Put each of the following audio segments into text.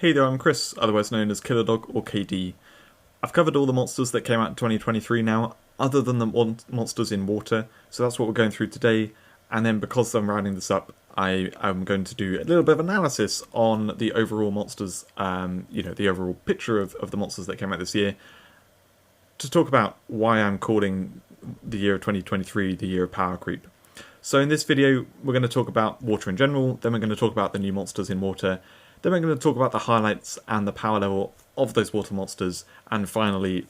Hey there, I'm Chris, otherwise known as Killer Dog or KD. I've covered all the monsters that came out in 2023 now, other than the monsters in water, so that's what we're going through today. And then because I'm rounding this up, I am going to do a little bit of analysis on the overall monsters, the overall picture of the monsters that came out this year, to talk about why I'm calling the year of 2023 the year of power creep. So in this video, we're going to talk about water in general, then we're going to talk about the new monsters in water, then we're going to talk about the highlights and the power level of those water monsters, and finally,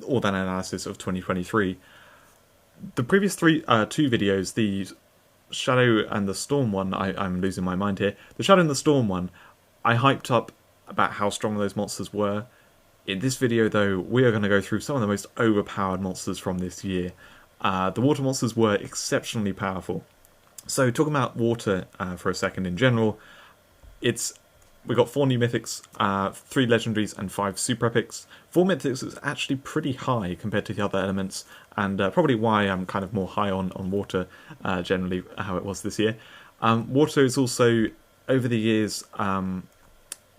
all that analysis of 2023. The previous two videos, the Shadow and the Storm one, I'm losing my mind here. The Shadow and the Storm one, I hyped up about how strong those monsters were. In this video, though, we are going to go through some of the most overpowered monsters from this year. The water monsters were exceptionally powerful. So, talking about water for a second in general, we've got 4 new Mythics, 3 Legendaries and 5 Super Epics. 4 Mythics is actually pretty high compared to the other elements, and probably why I'm kind of more high on water, generally, how it was this year. Water is also, over the years,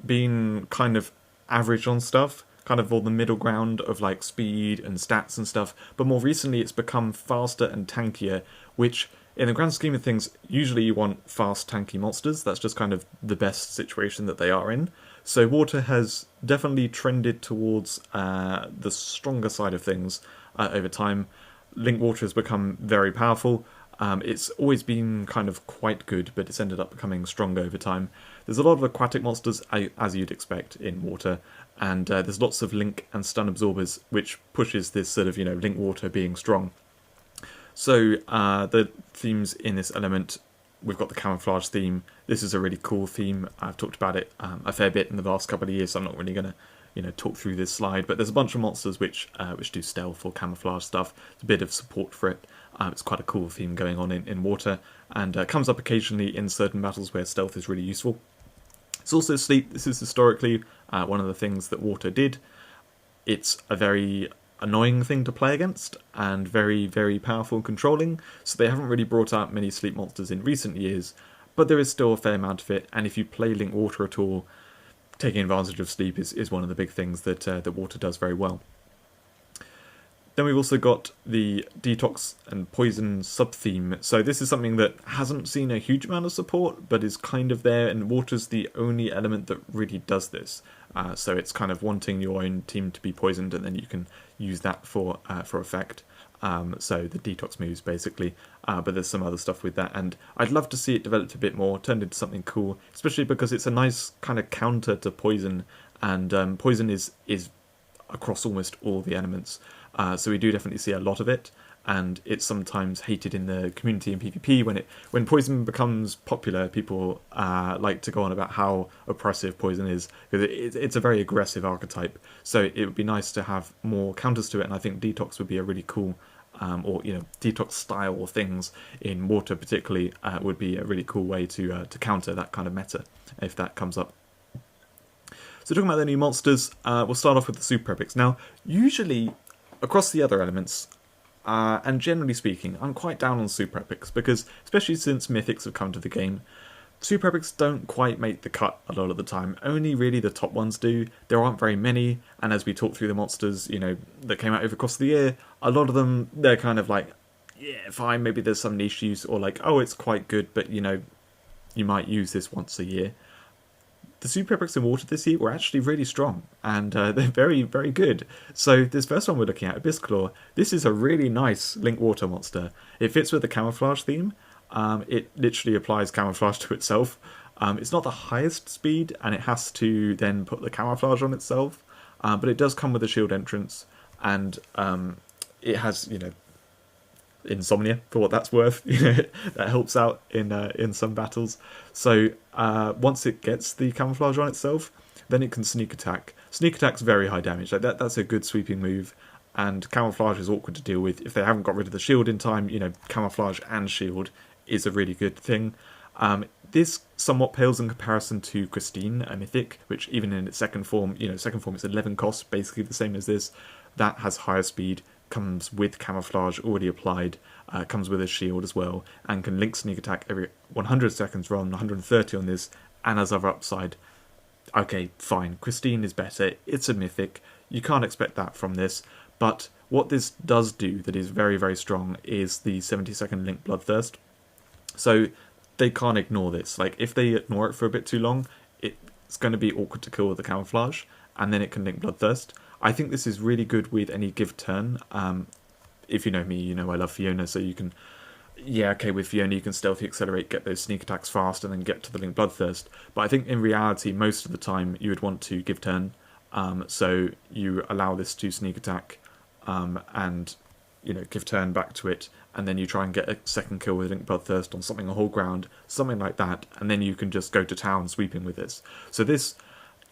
been kind of average on stuff, kind of all the middle ground of like speed and stats and stuff, but more recently it's become faster and tankier, which in the grand scheme of things, usually you want fast tanky monsters. That's just kind of the best situation that they are in. So water has definitely trended towards the stronger side of things over time. Link water has become very powerful. It's always been kind of quite good, but it's ended up becoming stronger over time. There's a lot of aquatic monsters, as you'd expect, in water, and there's lots of link and stun absorbers, which pushes this sort of, link water being strong. So the themes in this element, we've got the camouflage theme. This is a really cool theme. I've talked about it a fair bit in the last couple of years, so I'm not really going to talk through this slide, but there's a bunch of monsters which do stealth or camouflage stuff. It's a bit of support for it. It's quite a cool theme going on in water, and comes up occasionally in certain battles where stealth is really useful. It's also sleep. This is historically one of the things that water did. It's a very annoying thing to play against, and very, very powerful and controlling, so they haven't really brought out many sleep monsters in recent years, but there is still a fair amount of it, and if you play Link Water at all, taking advantage of sleep is one of the big things that water does very well. Then we've also got the detox and poison sub-theme. So this is something that hasn't seen a huge amount of support, but is kind of there, and water's the only element that really does this. So it's kind of wanting your own team to be poisoned, and then you can use that for effect. So the detox moves, basically. But there's some other stuff with that, and I'd love to see it developed a bit more, turned into something cool, especially because it's a nice kind of counter to poison, and poison is across almost all the elements. So we do definitely see a lot of it, and it's sometimes hated in the community in PvP. When poison becomes popular, people like to go on about how oppressive poison is, because it's a very aggressive archetype. So it would be nice to have more counters to it, and I think detox would be a really cool, detox style things in water particularly would be a really cool way to counter that kind of meta if that comes up. So talking about the new monsters, we'll start off with the Super Epics. Now, usually across the other elements, and generally speaking, I'm quite down on Super Epics, because especially since Mythics have come to the game, Super Epics don't quite make the cut a lot of the time. Only really the top ones do. There aren't very many, and as we talk through the monsters, that came out over the course of the year, a lot of them, they're kind of like, yeah, fine, maybe there's some niche use, or like, oh, it's quite good, but you might use this once a year. The Super Epics in water this year were actually really strong, and they're very, very good. So this first one we're looking at, Abyss Claw, this is a really nice Link Water monster. It fits with the camouflage theme. It literally applies camouflage to itself. It's not the highest speed, and it has to then put the camouflage on itself, but it does come with a shield entrance, and it has, insomnia, for what that's worth. That helps out in some battles. So once it gets the camouflage on itself, then it can sneak attack. Sneak attack's very high damage. Like that's a good sweeping move, and camouflage is awkward to deal with. If they haven't got rid of the shield in time, camouflage and shield is a really good thing. This somewhat pales in comparison to Christine, a Mythic, which even in its second form, second form it's 11 cost, basically the same as this. That has higher speed, comes with camouflage already applied, comes with a shield as well, and can link sneak attack every 100 seconds rather than 130 on this, and has other upside. okay, fine, Christine is better, it's a mythic, you can't expect that from this, but what this does do that is very, very strong is the 70-second Link Bloodthirst. So they can't ignore this. Like, if they ignore it for a bit too long, it's going to be awkward to kill with the camouflage, and then it can Link Bloodthirst. I think this is really good with any give turn. If you know me, you know I love Fiona, so you can... Yeah, okay, with Fiona you can stealthy accelerate, get those sneak attacks fast, and then get to the Link Bloodthirst. But I think in reality, most of the time, you would want to give turn. So you allow this to sneak attack, and give turn back to it, and then you try and get a second kill with Link Bloodthirst on something on whole ground, something like that, and then you can just go to town sweeping with this. So this,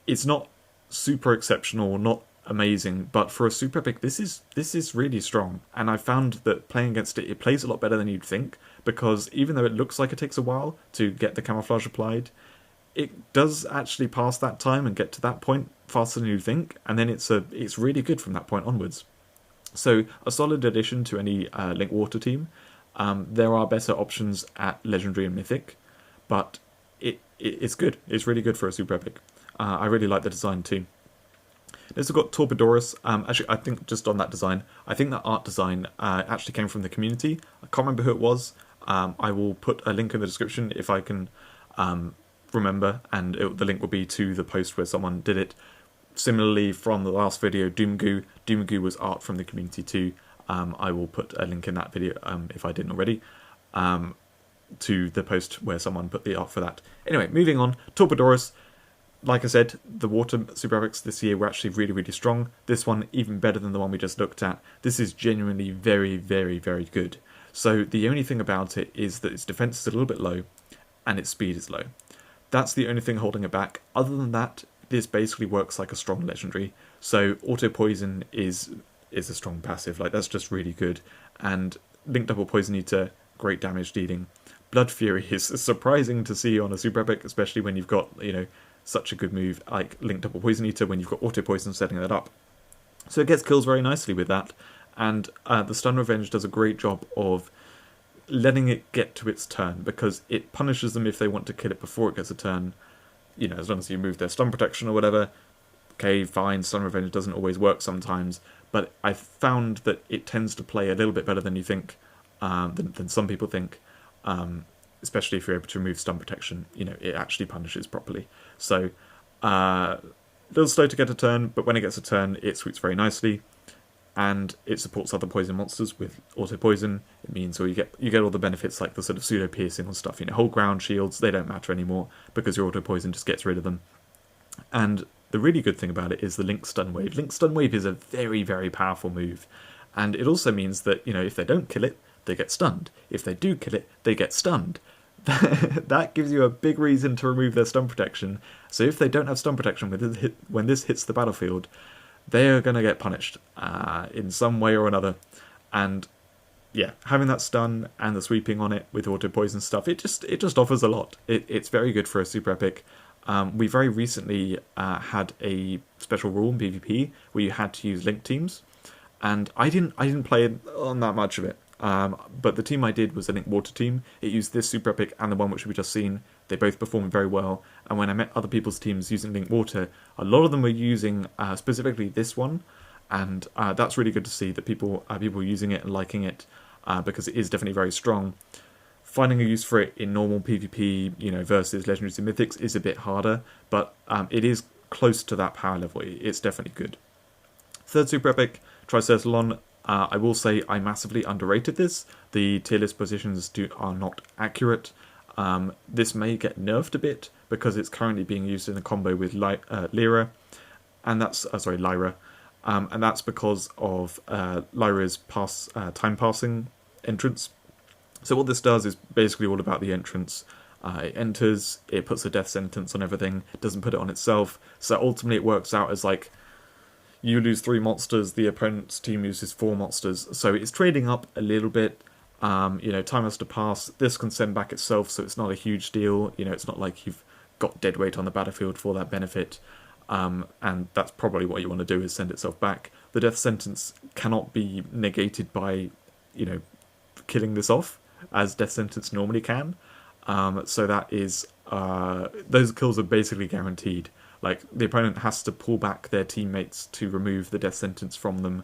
it's not super exceptional, not amazing, but for a super epic, this is really strong. And I found that playing against it plays a lot better than you'd think, because even though it looks like it takes a while to get the camouflage applied, it does actually pass that time and get to that point faster than you think, and then it's really good from that point onwards. So a solid addition to any Link Water team. There are better options at Legendary and Mythic, but it's good. It's really good for a super epic. I really like the design too. Next we've got Torpedorus. Actually, I think just on that design, I think that art design actually came from the community. I can't remember who it was. I will put a link in the description if I can remember, and the link will be to the post where someone did it. Similarly, from the last video, Doomgoo was art from the community too. I will put a link in that video, if I didn't already, to the post where someone put the art for that. Anyway, moving on, Torpedorus. Like I said, the water super epics this year were actually really, really strong. This one even better than the one we just looked at. This is genuinely very, very, very good. So the only thing about it is that its defense is a little bit low, and its speed is low. That's the only thing holding it back. Other than that, this basically works like a strong legendary. So auto poison is a strong passive. Like, that's just really good. And Link Double Poison Eater, great damage dealing. Blood Fury is surprising to see on a super epic, especially when you've got such a good move like Link Double Poison Eater when you've got auto poison setting that up. So it gets kills very nicely with that. And the Stun Revenge does a great job of letting it get to its turn, because it punishes them if they want to kill it before it gets a turn. As long as you remove their stun protection or whatever, okay, fine, Stun Revenge doesn't always work sometimes, but I found that it tends to play a little bit better than you think, than some people think, especially if you're able to remove stun protection. It actually punishes properly. So, a little slow to get a turn, but when it gets a turn, it sweeps very nicely, and it supports other poison monsters with auto poison. It means you get all the benefits like the sort of pseudo piercing and stuff. Whole ground shields, they don't matter anymore because your auto poison just gets rid of them. And the really good thing about it is the Link Stun Wave. Link Stun Wave is a very, very powerful move, and it also means that if they don't kill it, they get stunned. If they do kill it, they get stunned. That gives you a big reason to remove their stun protection. So if they don't have stun protection when this hits the battlefield, they are going to get punished in some way or another. And yeah, having that stun and the sweeping on it with auto poison stuff, it just offers a lot. It's very good for a super epic. We very recently had a special rule in PvP where you had to use link teams, and I didn't play on that much of it. But the team I did was a Link Water team. It used this super epic and the one which we just seen. They both performed very well. And when I met other people's teams using Link Water, a lot of them were using specifically this one, and that's really good to see that people are using it and liking it, because it is definitely very strong. Finding a use for it in normal PvP, versus Legendaries and Mythics is a bit harder, but it is close to that power level. It's definitely good. Third super epic, Tricertolon. I will say I massively underrated this. The tier list positions are not accurate. This may get nerfed a bit because it's currently being used in a combo with Lyra, and that's Lyra, and that's because of Lyra's time passing entrance. So what this does is basically all about the entrance. It enters, it puts a death sentence on everything, doesn't put it on itself. So ultimately, it works out as like, you lose 3 monsters, the opponent's team uses 4 monsters. So it's trading up a little bit. Time has to pass. This can send back itself, so it's not a huge deal. It's not like you've got dead weight on the battlefield for that benefit. And that's probably what you want to do, is send itself back. The death sentence cannot be negated by, killing this off, as death sentence normally can. So that is... those kills are basically guaranteed. Like, the opponent has to pull back their teammates to remove the death sentence from them,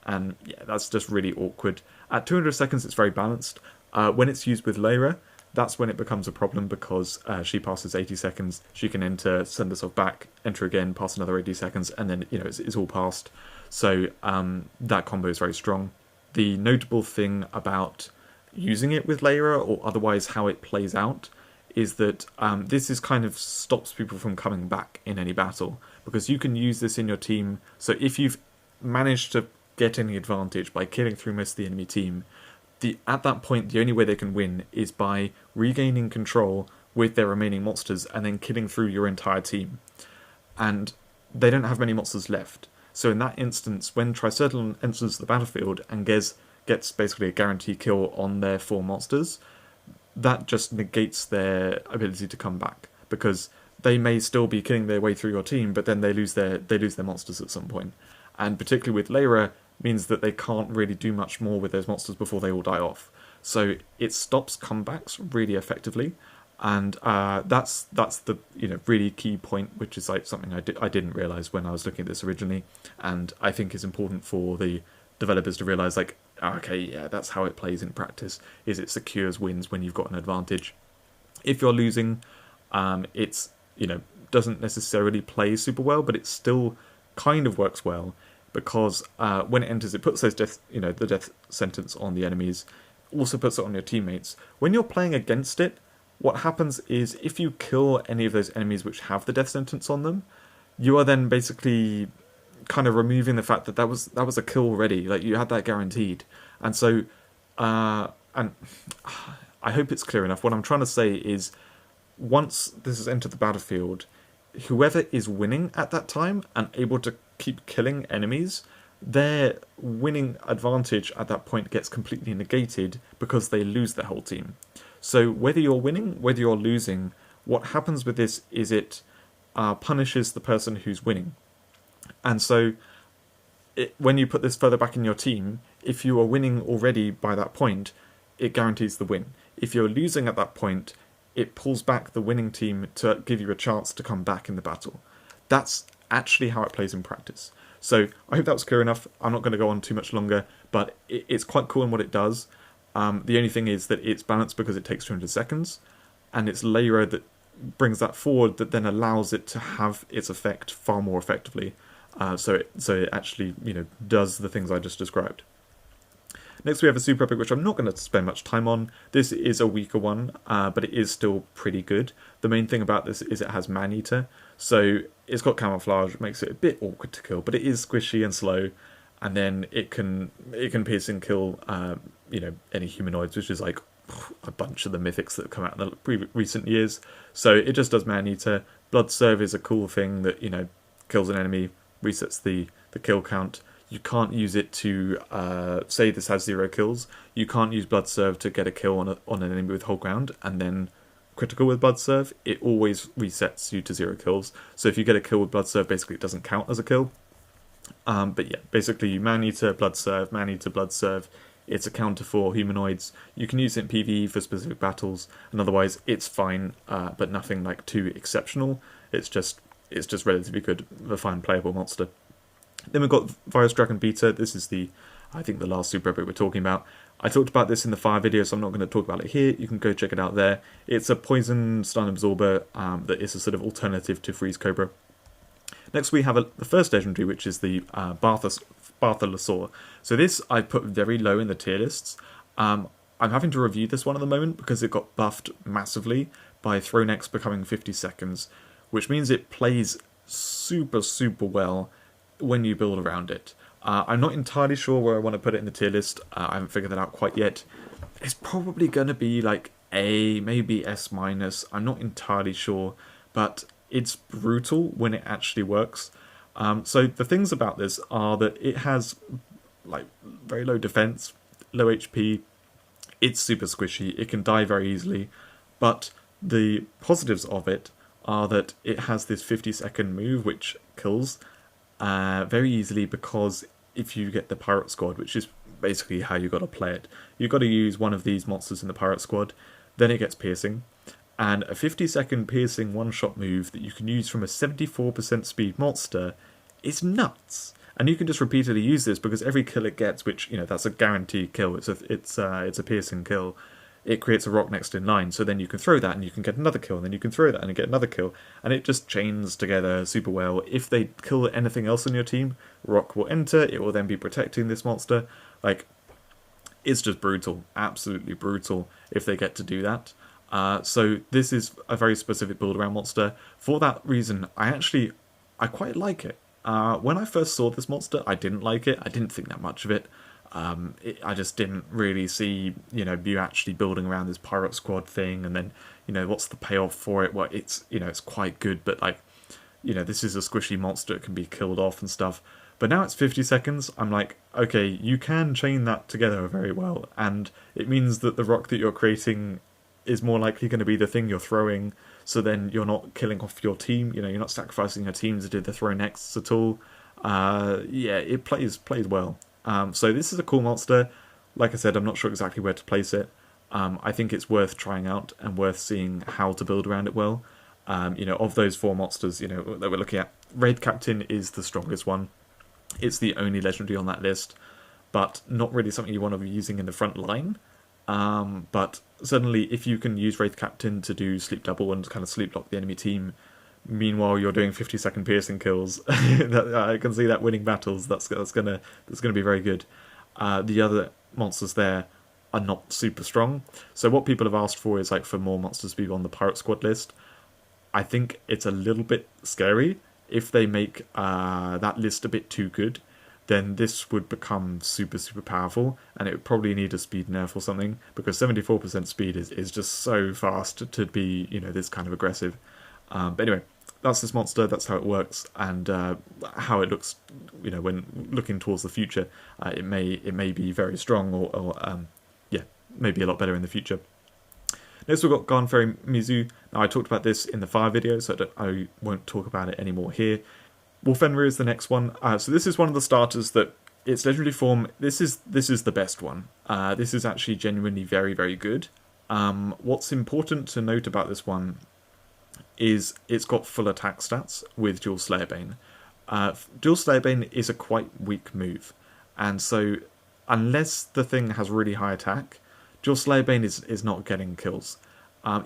and yeah, that's just really awkward. At 200 seconds, it's very balanced. When it's used with Lyra, that's when it becomes a problem, because she passes 80 seconds, she can enter, send herself back, enter again, pass another 80 seconds, and then, you know, it's all passed. So that combo is very strong. The notable thing about using it with Lyra, or otherwise how it plays out, is that this is kind of stops people from coming back in any battle, because you can use this in your team. So if you've managed to get any advantage by killing through most of the enemy team, at that point the only way they can win is by regaining control with their remaining monsters and then killing through your entire team. And they don't have many monsters left. So in that instance, when Tricertalon enters the battlefield and gets basically a guaranteed kill on their 4 monsters, that just negates their ability to come back, because they may still be killing their way through your team, but then they lose their monsters at some point. And particularly with Lyra, means that they can't really do much more with those monsters before they all die off. So it stops comebacks really effectively, and that's the really key point, which is like something I didn't realize when I was looking at this originally, and I think is important for the developers to realize, like, okay, yeah, that's how it plays in practice, is it secures wins when you've got an advantage. If you're losing, it's, doesn't necessarily play super well, but it still kind of works well, because when it enters, it puts those the death sentence on the enemies, also puts it on your teammates. When you're playing against it, what happens is if you kill any of those enemies which have the death sentence on them, you are then basically kind of removing the fact that was a kill already. Like, you had that guaranteed. And so, and I hope it's clear enough. What I'm trying to say is, once this has entered the battlefield, whoever is winning at that time and able to keep killing enemies, their winning advantage at that point gets completely negated because they lose their whole team. So whether you're winning, whether you're losing, what happens with this is it punishes the person who's winning. And so when you put this further back in your team, if you are winning already by that point, it guarantees the win. If you're losing at that point, it pulls back the winning team to give you a chance to come back in the battle. That's actually how it plays in practice. So I hope that was clear enough. I'm not going to go on too much longer, but it's quite cool in what it does. The only thing is that it's balanced because it takes 200 seconds, and it's Lyra that brings that forward, that then allows it to have its effect far more effectively. So it actually does the things I just described. Next we have a super epic, which I'm not going to spend much time on. This is a weaker one, but it is still pretty good. The main thing about this is it has Man-Eater, so it's got camouflage, which makes it a bit awkward to kill, but it is squishy and slow, and then it can pierce and kill any humanoids, which is like a bunch of the mythics that have come out in the recent years. So it just does Man-Eater. Blood Serve is a cool thing that kills an enemy, resets the kill count. You can't use it to, say this has 0 kills, you can't use Blood Serve to get a kill on an enemy with whole ground, and then critical with Blood Serve. It always resets you to 0 kills. So if you get a kill with Blood Serve, basically it doesn't count as a kill. But yeah, basically you Man-Eater, Blood Serve, Man-Eater, Blood Serve. It's a counter for humanoids. You can use it in PvE for specific battles, and otherwise it's fine, but nothing like too exceptional. It's just relatively good, a fine playable monster. Then we've got Virus Dragon Beta. This is I think the last super epic we're talking about. I talked about this in the fire video, so I'm not going to talk about it here. You can go check it out there. It's a poison stun absorber that is a sort of alternative to Freeze Cobra. Next we have the first legendary, which is the Bartholosaur. So this I put very low in the tier lists. I'm having to review this one at the moment because it got buffed massively by Throne X becoming 50 seconds, which means it plays super, super well when you build around it. I'm not entirely sure where I want to put it in the tier list. I haven't figured that out quite yet. It's probably going to be like A, maybe S-. I'm not entirely sure, but it's brutal when it actually works. So the things about this are that it has like very low defense, low HP. It's super squishy. It can die very easily, but the positives of it are that it has this 50-second move which kills very easily, because if you get the Pirate Squad, which is basically how you got to play it, you've got to use one of these monsters in the Pirate Squad, then it gets piercing, And a 50-second piercing one-shot move that you can use from a 74% speed monster is nuts. And you can just repeatedly use this because every kill it gets, which, that's a guaranteed kill. It's a piercing kill. It creates a rock next in line, so then you can throw that and you can get another kill, and then you can throw that and get another kill, and it just chains together super well. If they kill anything else on your team, rock will enter, it will then be protecting this monster. Like, it's just brutal, absolutely brutal if they get to do that. So this is a very specific build around monster. For that reason, I quite like it. When I first saw this monster, I didn't like it. I didn't think that much of it. I just didn't really see, you actually building around this pirate squad thing, and then, what's the payoff for it? Well, it's quite good, but like, this is a squishy monster, it can be killed off and stuff. But now it's 50 seconds, I'm like, okay, you can chain that together very well, and it means that the rock that you're creating is more likely going to be the thing you're throwing, so then you're not killing off your team, you're not sacrificing your team to do the throw next at all. Yeah, it plays well. So this is a cool monster. Like I said, I'm not sure exactly where to place it. I think it's worth trying out and worth seeing how to build around it well. Of those 4 monsters, that we're looking at, Raid Captain is the strongest one. It's the only legendary on that list, but not really something you want to be using in the front line. But certainly if you can use Wraith Captain to do sleep double and kind of sleep lock the enemy team, meanwhile you're doing 50-second piercing kills, I can see that winning battles. That's gonna be very good. The other monsters there are not super strong, so what people have asked for is like for more monsters to be on the pirate squad list. I think it's a little bit scary. If they make that list a bit too good, then this would become super, super powerful, and it would probably need a speed nerf or something, because 74% speed is just so fast to be, this kind of aggressive. But anyway, that's this monster, that's how it works, and how it looks, when looking towards the future. It may be very strong, or maybe a lot better in the future. Next we've got Garn Fairy Mizu. Now I talked about this in the fire video, so I won't talk about it anymore here. Wolfenrir is the next one. So this is one of the starters that its legendary form. This is the best one. This is actually genuinely very, very good. What's important to note about this one is it's got full attack stats with Dual Slayerbane. Dual Slayerbane is a quite weak move, and so unless the thing has really high attack, Dual Slayerbane is not getting kills.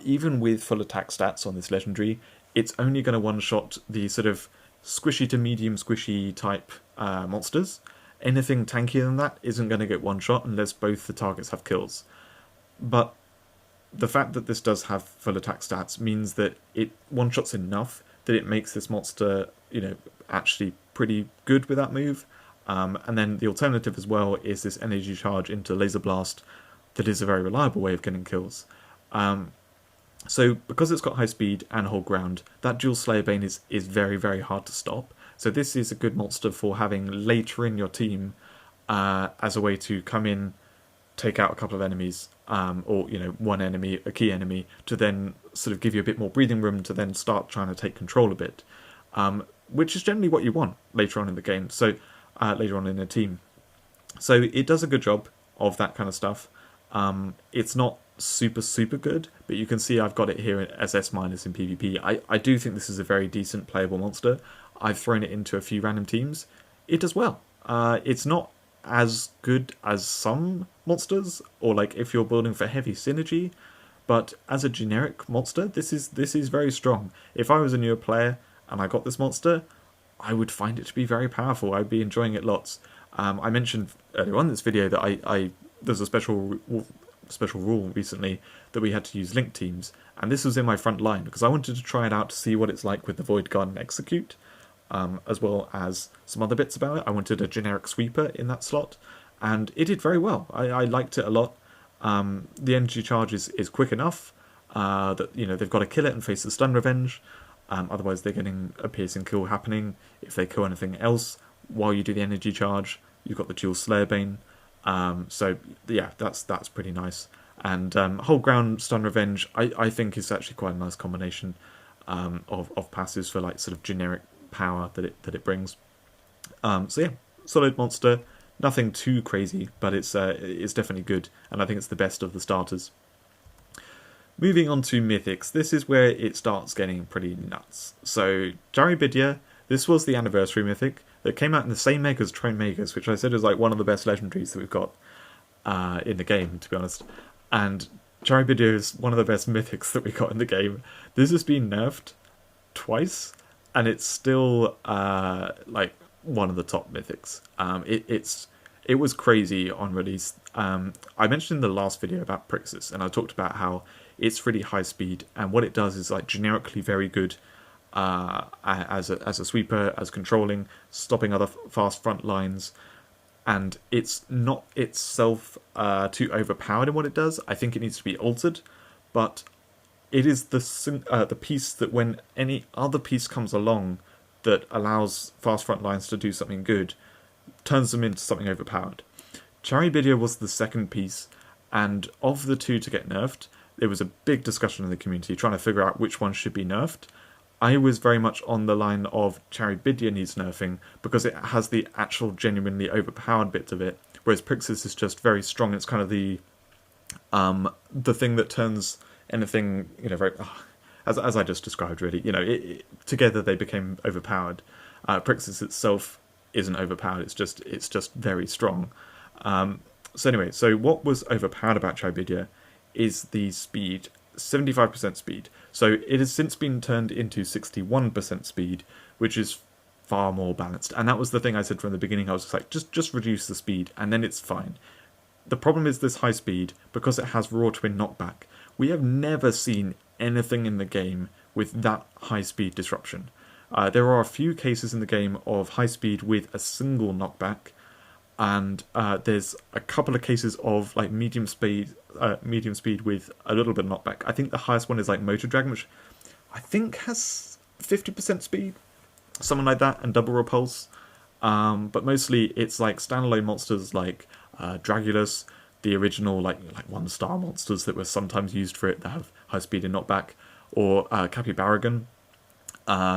Even with full attack stats on this legendary, it's only going to one-shot the sort of squishy to medium squishy type monsters. Anything tankier than that isn't going to get one shot unless both the targets have kills. But the fact that this does have full attack stats means that it one shots enough that it makes this monster, actually pretty good with that move. And then the alternative as well is this energy charge into Laser Blast that is a very reliable way of getting kills. So because it's got high speed and hold ground, that Dual Slayerbane is very, very hard to stop. So this is a good monster for having later in your team as a way to come in, take out a couple of enemies, or one enemy, a key enemy, to then sort of give you a bit more breathing room to then start trying to take control a bit, which is generally what you want later on in the game. So later on in a team. So it does a good job of that kind of stuff. It's not super good, but you can see I've got it here as S- in PvP. I do think this is a very decent playable monster. I've thrown it into a few random teams. It does well. It's not as good as some monsters, or like if you're building for heavy synergy, but as a generic monster, this is very strong. If I was a newer player and I got this monster, I would find it to be very powerful. I'd be enjoying it lots. I mentioned earlier on in this video that there's a special rule recently that we had to use link teams, and this was in my front line because I wanted to try it out to see what it's like with the Void Guard and Execute, as well as some other bits about it. I wanted a generic sweeper in that slot, and it did very well. I liked it a lot. The energy charge is quick enough that they've got to kill it and face the stun revenge. Otherwise they're getting a piercing kill happening. If they kill anything else while you do the energy charge, you've got the Dual Slayerbane. So yeah, that's pretty nice. And whole ground stun revenge, I think is actually quite a nice combination of passives for like sort of generic power that it brings. So yeah, solid monster, nothing too crazy, but it's definitely good, and I think it's the best of the starters. Moving on to Mythics, this is where it starts getting pretty nuts. So, Jarabidya, this was the anniversary Mythic that came out in the same mega as Trone Magus, which I said is like one of the best legendaries that we've got in the game, to be honest. And Jarabidya is one of the best Mythics that we got in the game. This has been nerfed twice, and it's still like one of the top Mythics. It was crazy on release. I mentioned in the last video about Prixis, and I talked about how it's really high speed, and what it does is like generically very good as a sweeper, as controlling, stopping other fast front lines, and it's not itself too overpowered in what it does. I think it needs to be altered, but it is the piece that when any other piece comes along that allows fast front lines to do something good, turns them into something overpowered. Charybidya was the second piece, and of the two to get nerfed, there was a big discussion in the community trying to figure out which one should be nerfed. I was very much on the line of Charybidya needs nerfing because it has the actual genuinely overpowered bit of it, whereas Prixis is just very strong. It's kind of the thing that turns anything, very as I just described, really. Together they became overpowered. Prixis itself isn't overpowered. It's just very strong. So anyway, so what was overpowered about Charybidya is the speed, 75% speed. So it has since been turned into 61% speed, which is far more balanced. And that was the thing I said from the beginning. I was just like, just reduce the speed, and then it's fine. The problem is this high speed, because it has raw twin knockback. We have never seen anything in the game with that high speed disruption. There are a few cases in the game of high speed with a single knockback, and there's a couple of cases of like medium speed with a little bit of knockback. I think the highest one is like Motor Dragon, which I think has 50% speed, something like that, and double repulse. But mostly it's like standalone monsters like Dragulus, the original like 1-star monsters that were sometimes used for it that have high speed and knockback, or Capybaragon.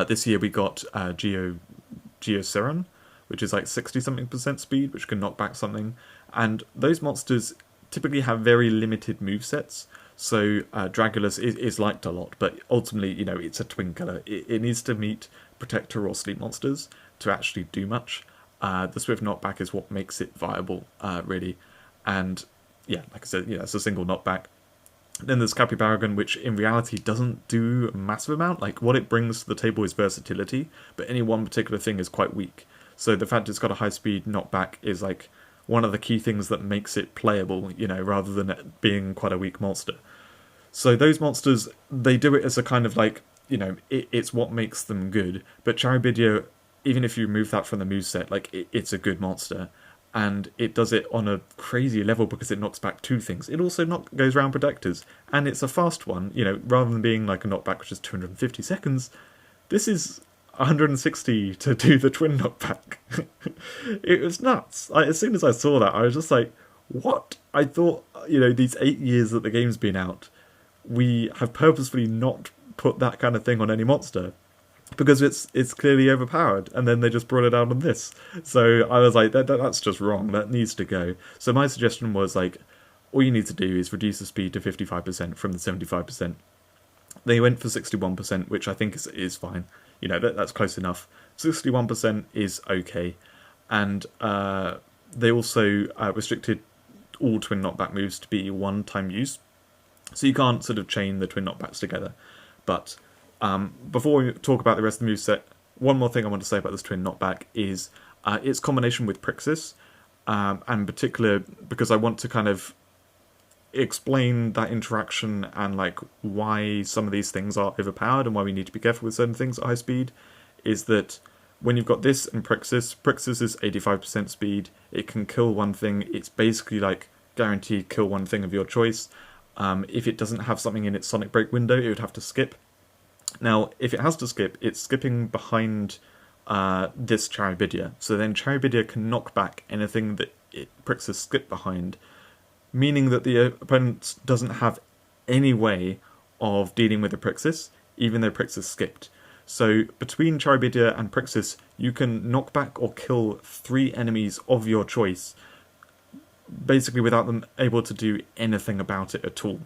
This year we got Geoceran, which is like 60-something% speed, which can knock back something. And those monsters typically have very limited movesets. So Dragulus is liked a lot, but ultimately, it's a twin killer. It needs to meet Protector or Sleep monsters to actually do much. The Swift knockback is what makes it viable, really. And yeah, like I said, it's a single knockback. Then there's Capybaragon, which in reality doesn't do a massive amount. Like, what it brings to the table is versatility, but any one particular thing is quite weak. So the fact it's got a high-speed knockback is like one of the key things that makes it playable, rather than it being quite a weak monster. So those monsters, they do it as a kind of like, it's what makes them good. But Charybidya, even if you remove that from the moveset, like, it's a good monster. And it does it on a crazy level because it knocks back two things. It also goes around Protectors, and it's a fast one, rather than being like a knockback which is 250 seconds, this is 160 to do the twin knockback. It was nuts. As soon as I saw that, I was just like, what? I thought, these 8 years that the game's been out, we have purposefully not put that kind of thing on any monster, because it's clearly overpowered, and then they just brought it out on this. So I was like, that's just wrong. That needs to go. So my suggestion was like, all you need to do is reduce the speed to 55% from the 75%. They went for 61%, which I think is fine. That's close enough. 61% is okay. And they also restricted all twin knockback moves to be one-time use. So you can't sort of chain the twin knockbacks together. But before we talk about the rest of the moveset, one more thing I want to say about this twin knockback is its combination with Prixis, and in particular because I want to kind of explain that interaction and like why some of these things are overpowered and why we need to be careful with certain things at high speed, is that when you've got this and Prixis is 85% speed, it can kill one thing, it's basically like guaranteed kill one thing of your choice. If it doesn't have something in its Sonic Break window, it would have to skip. Now, if it has to skip, it's skipping behind this Charybidya. So then Charybidya can knock back anything that Prixis skipped behind, meaning that the opponent doesn't have any way of dealing with the Prixis, even though Prixis skipped. So between Charybidya and Prixis, you can knock back or kill 3 enemies of your choice, basically without them able to do anything about it at all.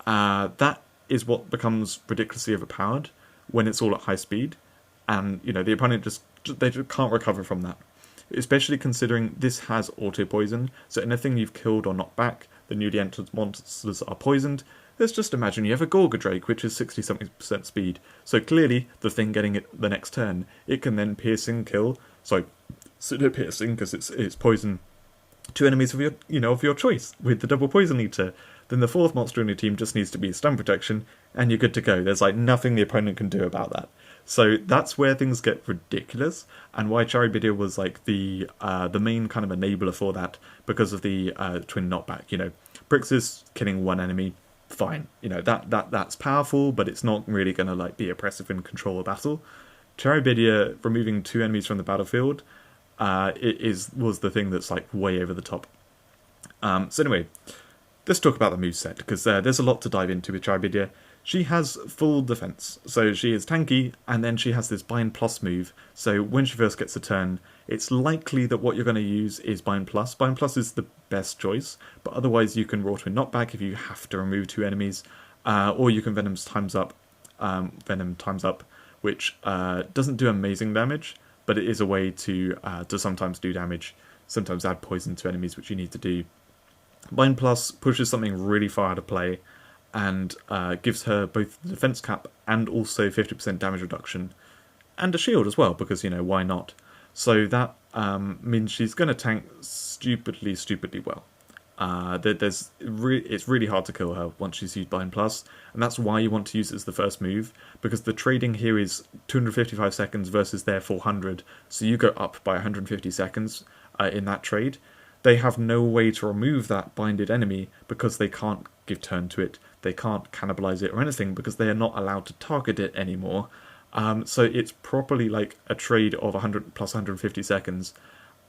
that is what becomes ridiculously overpowered when it's all at high speed, and the opponent just can't recover from that. Especially considering this has auto poison, so anything you've killed or knocked back, the newly entered monsters are poisoned. Let's just imagine you have a Gorga Drake, which is 60-something% speed. So clearly, the thing getting it the next turn, it can then piercing kill. So pseudo piercing because it's poison to enemies of your choice with the double poison eater. Then the fourth monster in your team just needs to be stun protection, and you're good to go. There's nothing the opponent can do about that. So that's where things get ridiculous, and why Charibidia was the main kind of enabler for that, because of the twin knockback. Brixis killing one enemy, fine. That's powerful, but it's not really going to be oppressive and control a battle. Charibidia removing 2 enemies from the battlefield was the thing that's way over the top. So anyway, let's talk about the moveset, because there's a lot to dive into with Charibidia. She has full defense, so she is tanky, and then she has this Bind Plus move, so when she first gets a turn, it's likely that what you're going to use is Bind Plus. Bind Plus is the best choice, but otherwise you can Raw Twin Knockback if you have to remove 2 enemies, or you can Venom Times Up, which doesn't do amazing damage, but it is a way to sometimes do damage, sometimes add poison to enemies, which you need to do. Bind Plus pushes something really far out of play, and gives her both the defense cap and also 50% damage reduction, and a shield as well, because, why not? So that means she's going to tank stupidly well. It's really hard to kill her once she's used Bind Plus, and that's why you want to use it as the first move, because the trading here is 255 seconds versus their 400, so you go up by 150 seconds in that trade. They have no way to remove that binded enemy because they can't give turn to it, they can't cannibalize it or anything because they are not allowed to target it anymore. So it's properly a trade of 100 plus 150 seconds,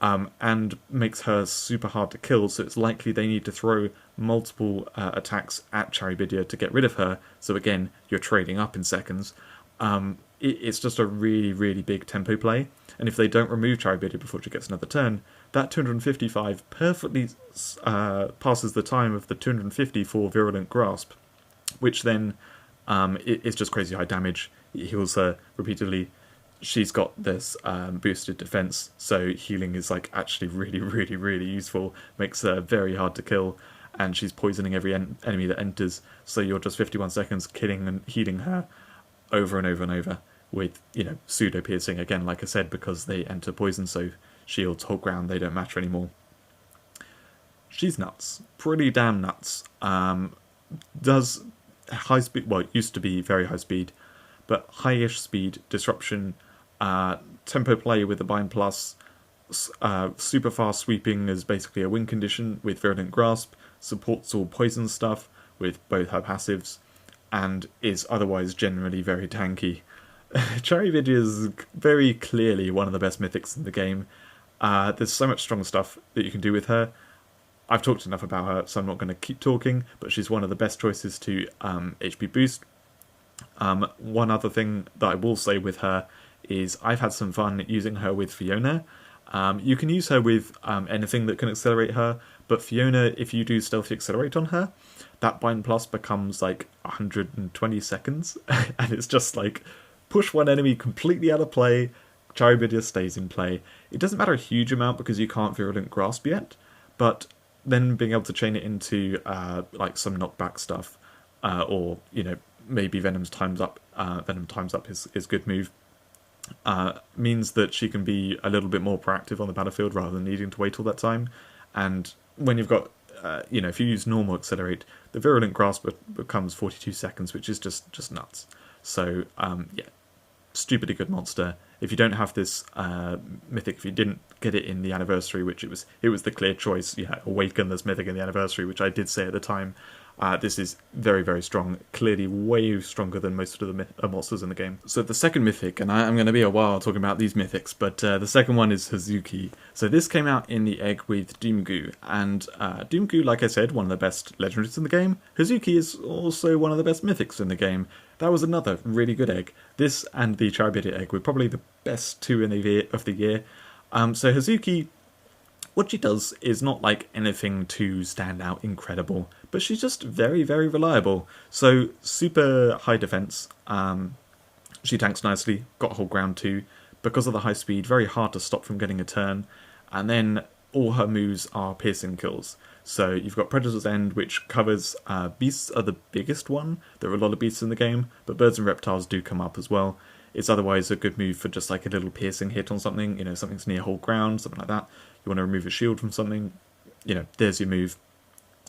and makes her super hard to kill, so it's likely they need to throw multiple attacks at Charibidia to get rid of her, so again, you're trading up in seconds. It's just a really, really big tempo play, and if they don't remove Charibidia before she gets another turn, that 255 perfectly passes the time of the 250 for Virulent Grasp, which then is just crazy high damage. It heals her repeatedly. She's got this boosted defense, so healing is actually really, really, really useful. Makes her very hard to kill, and she's poisoning every enemy that enters, so you're just 51 seconds killing and healing her over and over and over with, pseudo piercing again, like I said, because they enter poison, so shields, hold ground, they don't matter anymore. She's nuts. Pretty damn nuts. Does high speed, well, it used to be very high speed, but high-ish speed, disruption, tempo play with the Bind Plus, super fast sweeping is basically a win condition with Virulent Grasp, supports all poison stuff with both her passives, and is otherwise generally very tanky. Charibidia is very clearly one of the best mythics in the game. There's so much strong stuff that you can do with her. I've talked enough about her, so I'm not going to keep talking, but she's one of the best choices to HP boost. One other thing that I will say with her is I've had some fun using her with Fiona. You can use her with anything that can accelerate her, but Fiona, if you do Stealthy Accelerate on her, that Bind Plus becomes 120 seconds, and it's just push one enemy completely out of play, Charibidia stays in play. It doesn't matter a huge amount because you can't Virulent Grasp yet, but then being able to chain it into some knockback stuff, or maybe Venom's Times Up. Venom Times Up is a good move. Means that she can be a little bit more proactive on the battlefield rather than needing to wait all that time. And when you've got, if you use normal Accelerate, the Virulent Grasp becomes 42 seconds, which is just nuts. So, yeah, stupidly good monster. If you don't have this mythic, if you didn't get it in the anniversary, which it was the clear choice, Awaken this mythic in the anniversary, which I did say at the time, this is very, very strong, clearly way stronger than most of the monsters in the game. So the second mythic, and I'm going to be a while talking about these mythics, but the second one is Hazuki. So this came out in the egg with Doomgoo, and Doomgoo, like I said, one of the best legendaries in the game. Hazuki is also one of the best mythics in the game. That was another really good egg. This and the Charibidia egg were probably the best two of the year. So Hazuki What she does is not like anything to stand out incredible, but she's just very, very reliable. So super high defense. She tanks nicely, got hold ground too. Because of the high speed, very hard to stop from getting a turn. And then all her moves are piercing kills. So you've got Predator's End, which covers beasts are the biggest one. There are a lot of beasts in the game, but birds and reptiles do come up as well. It's otherwise a good move for just like a little piercing hit on something, something's near hold ground, something like that. You want to remove a shield from something, there's your move.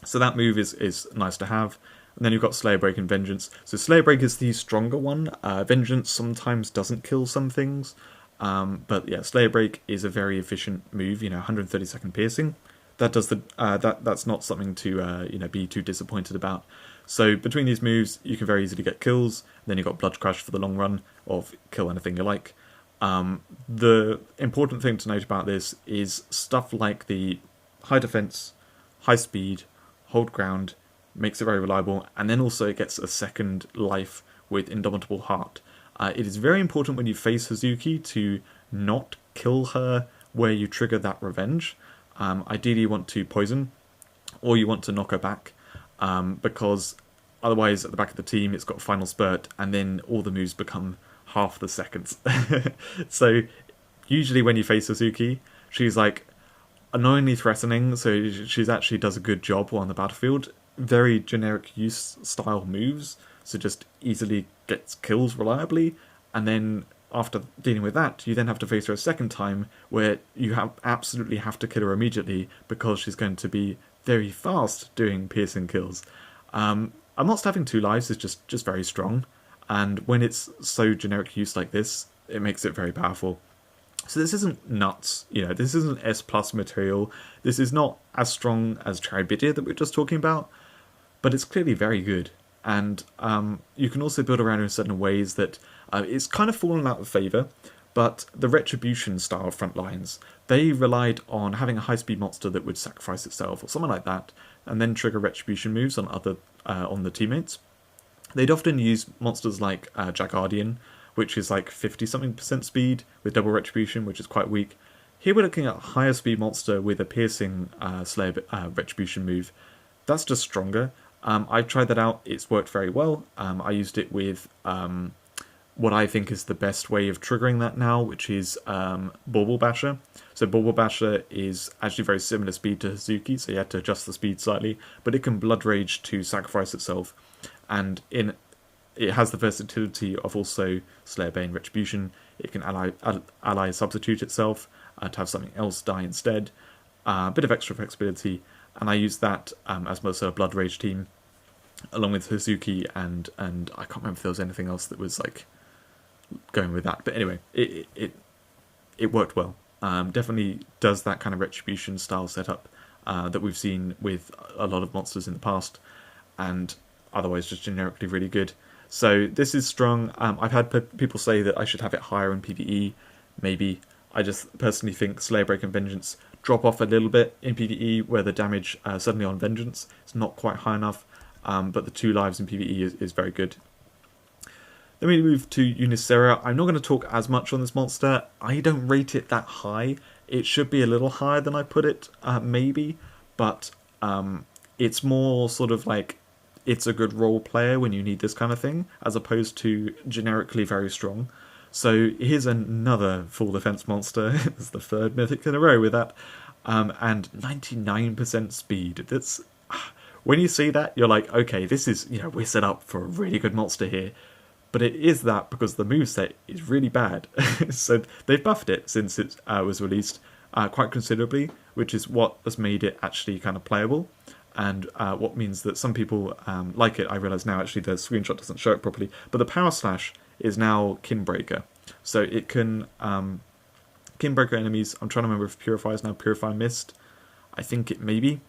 So that move is nice to have. And then you've got Slayer Break and Vengeance. So Slayer Break is the stronger one. Vengeance sometimes doesn't kill some things. But yeah, Slayer Break is a very efficient move, 130-second piercing. That does that's not something to be too disappointed about. So between these moves, you can very easily get kills. Then you've got Blood Crush for the long run, or kill anything you like. The important thing to note about this is stuff like the high defense, high speed, hold ground, makes it very reliable, and then also it gets a second life with Indomitable Heart. It is very important when you face Hazuki to not kill her where you trigger that revenge. Ideally you want to poison, or you want to knock her back, because otherwise at the back of the team it's got Final Spurt, and then all the moves become half the seconds. So usually when you face Hazuki, she's like annoyingly threatening, so she's actually does a good job on the battlefield. Very generic use style moves, so just easily gets kills reliably, and then after dealing with that, you then have to face her a second time where you absolutely have to kill her immediately because she's going to be very fast doing piercing kills. Amongst having 2 lives is just very strong, and when it's so generic use like this, it makes it very powerful. So this isn't nuts, this isn't S+ material, this is not as strong as Tribidia that we were just talking about, but it's clearly very good. And you can also build around it in certain ways that it's kind of fallen out of favour, but the Retribution style front lines, they relied on having a high-speed monster that would sacrifice itself or something like that, and then trigger Retribution moves on on the teammates. They'd often use monsters like Jagardian, which is like 50-something% speed with double Retribution, which is quite weak. Here we're looking at a higher speed monster with a piercing Slayer Retribution move. That's just stronger. I've tried that out, it's worked very well. I used it with what I think is the best way of triggering that now, which is Bauble Basher. So Bauble Basher is actually very similar speed to Hazuki, so you have to adjust the speed slightly, but it can Blood Rage to sacrifice itself, and it has the versatility of also Slayer Bane Retribution. It can ally substitute itself to have something else die instead. A bit of extra flexibility, and I used that as my sort of Blood Rage team, along with Hazuki, and I can't remember if there was anything else that was like going with that. But anyway, it worked well. Definitely does that kind of Retribution style setup that we've seen with a lot of monsters in the past, and otherwise just generically really good. So this is strong. I've had people say that I should have it higher in PvE. Maybe. I just personally think Slayer Break and Vengeance drop off a little bit in PvE, where the damage suddenly on Vengeance is not quite high enough, but the 2 lives in PvE is very good. Then we move to Unicera. I'm not going to talk as much on this monster. I don't rate it that high. It should be a little higher than I put it, maybe, but it's more sort of like it's a good role player when you need this kind of thing, as opposed to generically very strong. So here's another full defense monster. It's the 3rd mythic in a row with that, and 99% speed. That's when you see that, you're like, okay, this is we're set up for a really good monster here. But it is that because the moveset is really bad. So they've buffed it since it was released quite considerably, which is what has made it actually kind of playable, and what means that some people like it. I realise now actually the screenshot doesn't show it properly, but the Power Slash is now Kinbreaker. So it can Kinbreaker enemies. I'm trying to remember if Purify is now Purify Mist. I think it may be.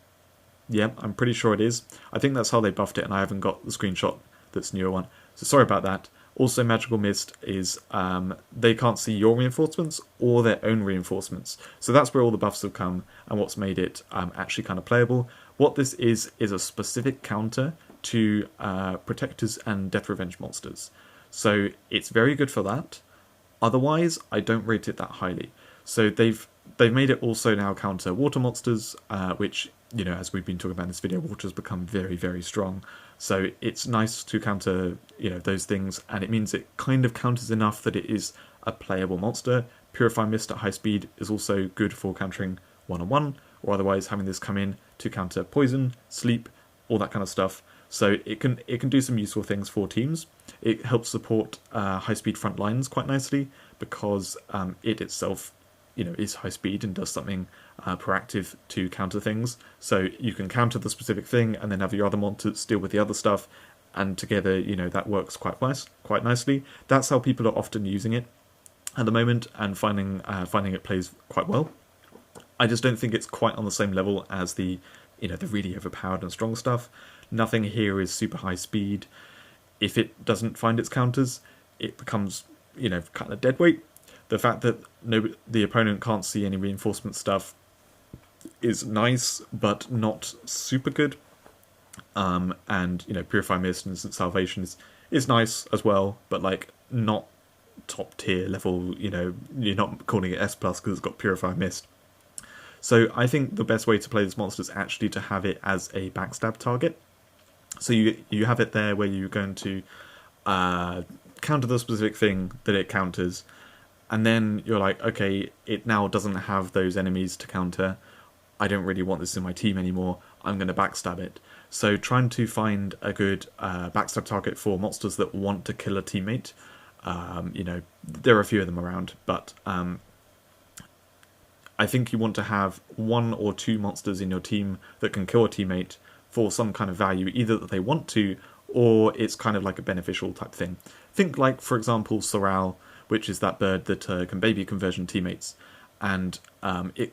Yeah, I'm pretty sure it is. I think that's how they buffed it, and I haven't got the screenshot that's newer one. So sorry about that. Also, Magical Mist is they can't see your reinforcements or their own reinforcements. So that's where all the buffs have come, and what's made it actually kind of playable. What this is a specific counter to Protectors and Death Revenge monsters. So it's very good for that. Otherwise, I don't rate it that highly. So they've They've made it also now counter water monsters, which, as we've been talking about in this video, water has become very, very strong. So it's nice to counter, those things, and it means it kind of counters enough that it is a playable monster. Purify Mist at high speed is also good for countering one-on-one, or otherwise having this come in to counter poison, sleep, all that kind of stuff. So it can do some useful things for teams. It helps support high-speed front lines quite nicely, because it itself, is high speed and does something proactive to counter things. So you can counter the specific thing and then have your other monsters deal with the other stuff, and together, that works quite nicely. That's how people are often using it at the moment, and finding it plays quite well. I just don't think it's quite on the same level as the really overpowered and strong stuff. Nothing here is super high speed. If it doesn't find its counters, it becomes, kind of dead weight. The fact that the opponent can't see any reinforcement stuff is nice, but not super good. And, Purify Mist and Instant Salvation is nice as well, but, not top tier level, you're not calling it S+ because it's got Purify Mist. So I think the best way to play this monster is actually to have it as a backstab target. So you have it there where you're going to counter the specific thing that it counters, and then you're like, okay, it now doesn't have those enemies to counter. I don't really want this in my team anymore. I'm going to backstab it. So trying to find a good backstab target for monsters that want to kill a teammate. There are a few of them around, but I think you want to have 1 or 2 monsters in your team that can kill a teammate for some kind of value, either that they want to, or it's kind of like a beneficial type thing. Think like, for example, Sorrel, which is that bird that can baby conversion teammates, and it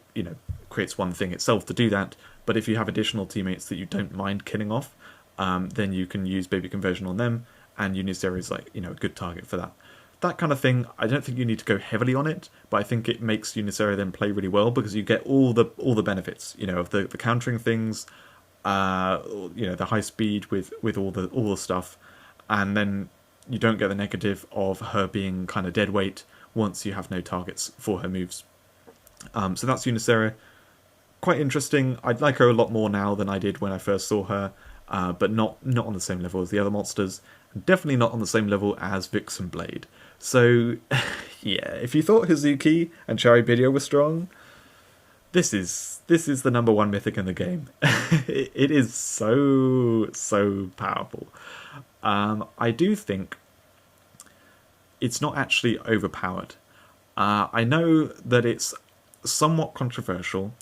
creates one thing itself to do that. But if you have additional teammates that you don't mind killing off, then you can use baby conversion on them, and Unicera is a good target for that. That kind of thing. I don't think you need to go heavily on it, but I think it makes Unicera then play really well, because you get all the benefits, of the countering things, the high speed with all the stuff, and then you don't get the negative of her being kind of dead weight once you have no targets for her moves. So that's Unicera. Quite interesting. I'd like her a lot more now than I did when I first saw her, but not on the same level as the other monsters. Definitely not on the same level as Vixen Blade. So, yeah, if you thought Hazuki and Charybdis were strong, this is the #1 mythic in the game. It is so powerful. I do think it's not actually overpowered. I know that it's somewhat controversial.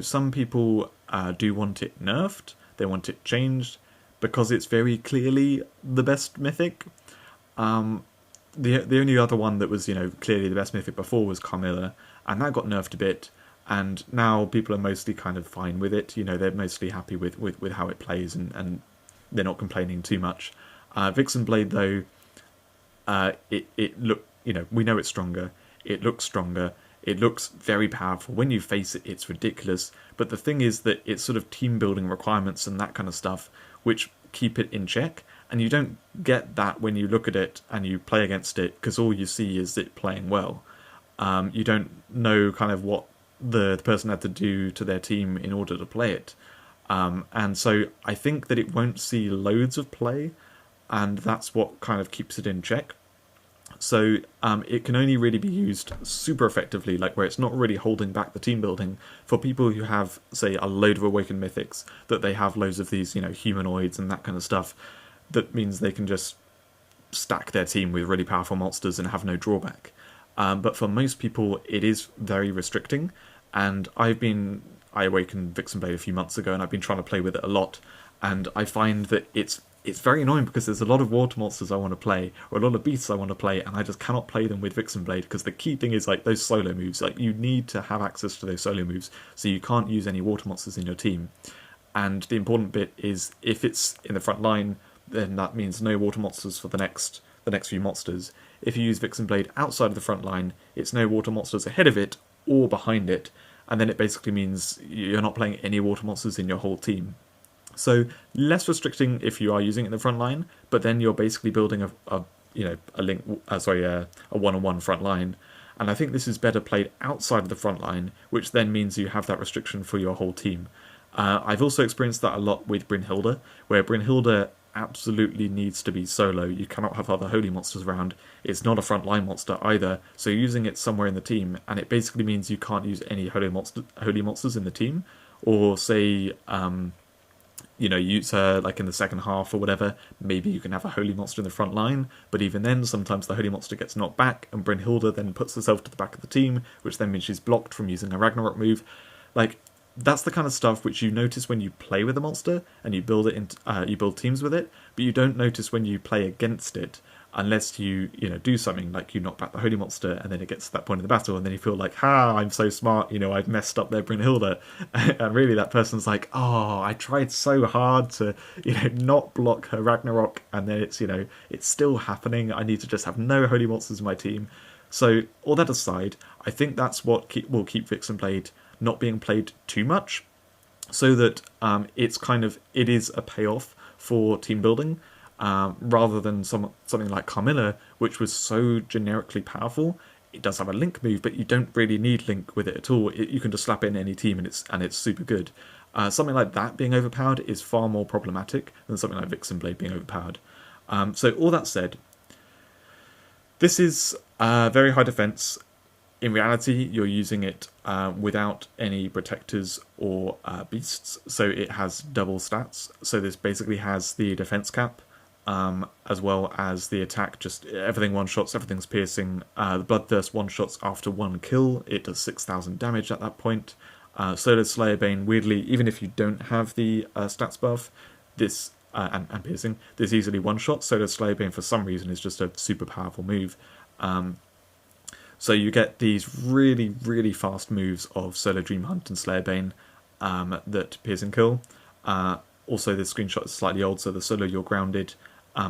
Some people do want it nerfed, they want it changed, because it's very clearly the best mythic. The only other one that was, clearly the best mythic before was Carmilla, and that got nerfed a bit, and now people are mostly kind of fine with it. They're mostly happy with how it plays, and they're not complaining too much. Vixen Blade, though, it look, we know it's stronger, it looks stronger, it looks very powerful. When you face it, it's ridiculous, but the thing is that it's sort of team building requirements and that kind of stuff which keep it in check, and you don't get that when you look at it and you play against it, because all you see is it playing well. You don't know kind of what the person had to do to their team in order to play it. And so I think that it won't see loads of play, and that's what kind of keeps it in check. So it can only really be used super effectively, where it's not really holding back the team building for people who have, say, a load of Awakened Mythics, that they have loads of these, humanoids and that kind of stuff. That means they can just stack their team with really powerful monsters and have no drawback. But for most people, it is very restricting, and I awakened Vixen Blade a few months ago, and I've been trying to play with it a lot, and I find that it's very annoying, because there's a lot of water monsters I want to play, or a lot of beasts I want to play, and I just cannot play them with Vixen Blade, because the key thing is those solo moves. You need to have access to those solo moves, so you can't use any water monsters in your team. And the important bit is, if it's in the front line, then that means no water monsters for the next few monsters. If you use Vixen Blade outside of the front line, it's no water monsters ahead of it or behind it, and then it basically means you're not playing any water monsters in your whole team. So less restricting if you are using it in the front line, but then you're basically building a one-on-one front line, And I think this is better played outside of the front line, which then means you have that restriction for your whole team. I've also experienced that a lot with Brynhilde, where Brynhilde absolutely needs to be solo. You cannot have other holy monsters around. It's not a frontline monster either, so you're using it somewhere in the team, and it basically means you can't use any holy monsters in the team, or say, use her like in the second half or whatever. Maybe you can have a holy monster in the front line, but even then, sometimes the holy monster gets knocked back, and Brynhilde then puts herself to the back of the team, which then means she's blocked from using a Ragnarok move. Like, that's the kind of stuff which you notice when you play with a monster and you build you build teams with it, but you don't notice when you play against it unless you do something like you knock back the holy monster and then it gets to that point in the battle and then you feel like, I'm so smart, I've messed up their Brynhilde, and really that person's like, I tried so hard to not block her Ragnarok, and then it's still happening. I need to just have no holy monsters in my team. So all that aside, I think that's what will keep Vixen Blade not being played too much, so that it is a payoff for team building, rather than something like Carmilla, which was so generically powerful. It does have a link move, but you don't really need link with it at all. You can just slap it in any team and it's super good. Something like that being overpowered is far more problematic than something like Vixen Blade being overpowered. So all that said, this is very high defense. In reality, you're using it without any protectors or beasts, so it has double stats. So this basically has the defense cap, as well as the attack, just everything one-shots, everything's piercing. The Bloodthirst one-shots after one kill, it does 6,000 damage at that point. So does Slayerbane, weirdly, even if you don't have the stats buff, this and piercing, this easily one-shot. So does Slayerbane, for some reason, is just a super powerful move. So you get these really, really fast moves of Solo Dream Hunt and Slayerbane that pierce and kill. Also, this screenshot is slightly old, so the Solo You're Grounded,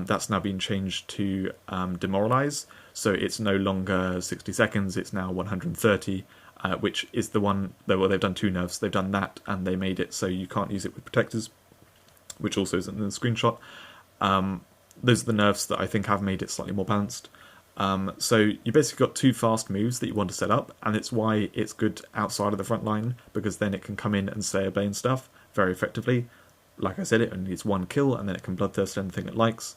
that's now been changed to Demoralize. So it's no longer 60 seconds, it's now 130, which is the one, well, they've done two nerfs. They've done that, and they made it so you can't use it with Protectors, which also isn't in the screenshot. Those are the nerfs that I think have made it slightly more balanced. So you basically got two fast moves that you want to set up, and it's why it's good outside of the front line, because then it can come in and Slayerbane stuff very effectively. Like I said, it only needs one kill, and then it can Bloodthirst anything it likes.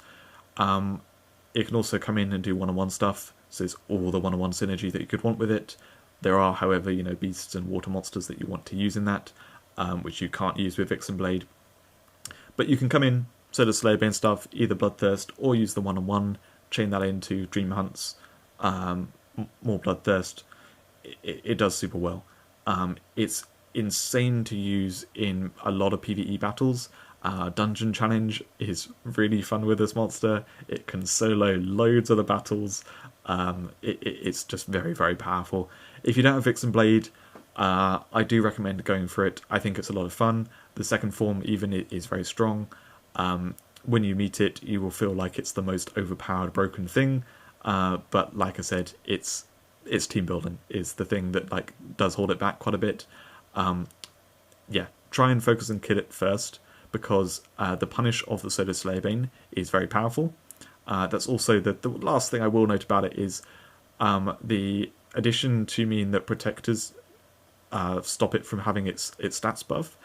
It can also come in and do one-on-one stuff, so it's all the one-on-one synergy that you could want with it. There are, however, beasts and water monsters that you want to use in that, which you can't use with Vixen Blade. But you can come in, so the Slayerbane stuff, either Bloodthirst or use the one-on-one, chain that into Dream Hunts, more Bloodthirst. It does super well. It's insane to use in a lot of PvE battles. Dungeon Challenge is really fun with this monster. It can solo loads of the battles. It's just very, very powerful. If you don't have Vixen Blade, I do recommend going for it. I think it's a lot of fun. The second form even is very strong. When you meet it, you will feel like it's the most overpowered, broken thing. But like I said, it's team building is the thing that does hold it back quite a bit. Try and focus and kill it first, because the punish of the Solo Slayerbane is very powerful. That's also the last thing I will note about it is the addition to mean that Protectors stop it from having its stats buff.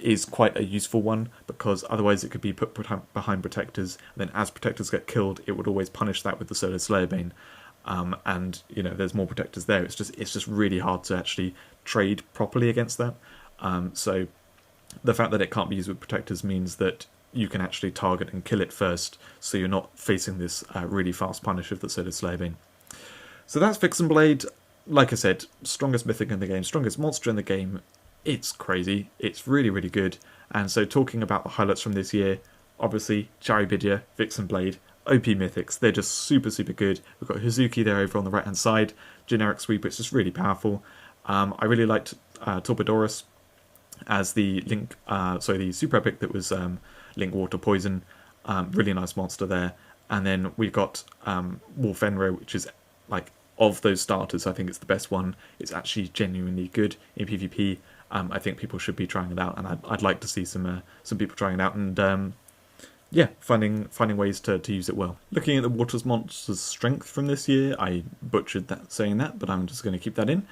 Is quite a useful one, because otherwise it could be put behind Protectors, and then as Protectors get killed, it would always punish that with the Solo Slayerbane. And there's more Protectors there. It's just really hard to actually trade properly against that. So the fact that it can't be used with Protectors means that you can actually target and kill it first, so you're not facing this really fast punish of the Solo Slayerbane. So that's Vixen Blade. Like I said, strongest mythic in the game, strongest monster in the game. It's crazy. It's really, really good. And so talking about the highlights from this year, obviously, Charibidya, Vixen Blade, OP Mythics. They're just super, super good. We've got Hazuki there over on the right-hand side. Generic sweep, it's just really powerful. I really liked Torpedorus as the the super epic that was Link Water Poison. Really nice monster there. And then we've got Wolfenro, which is, of those starters, I think it's the best one. It's actually genuinely good in PvP. I think people should be trying it out, and I'd like to see some people trying it out. And yeah, finding ways to use it well. Looking at the Water's monster's strength from this year, I butchered that saying that, but I'm just going to keep that in.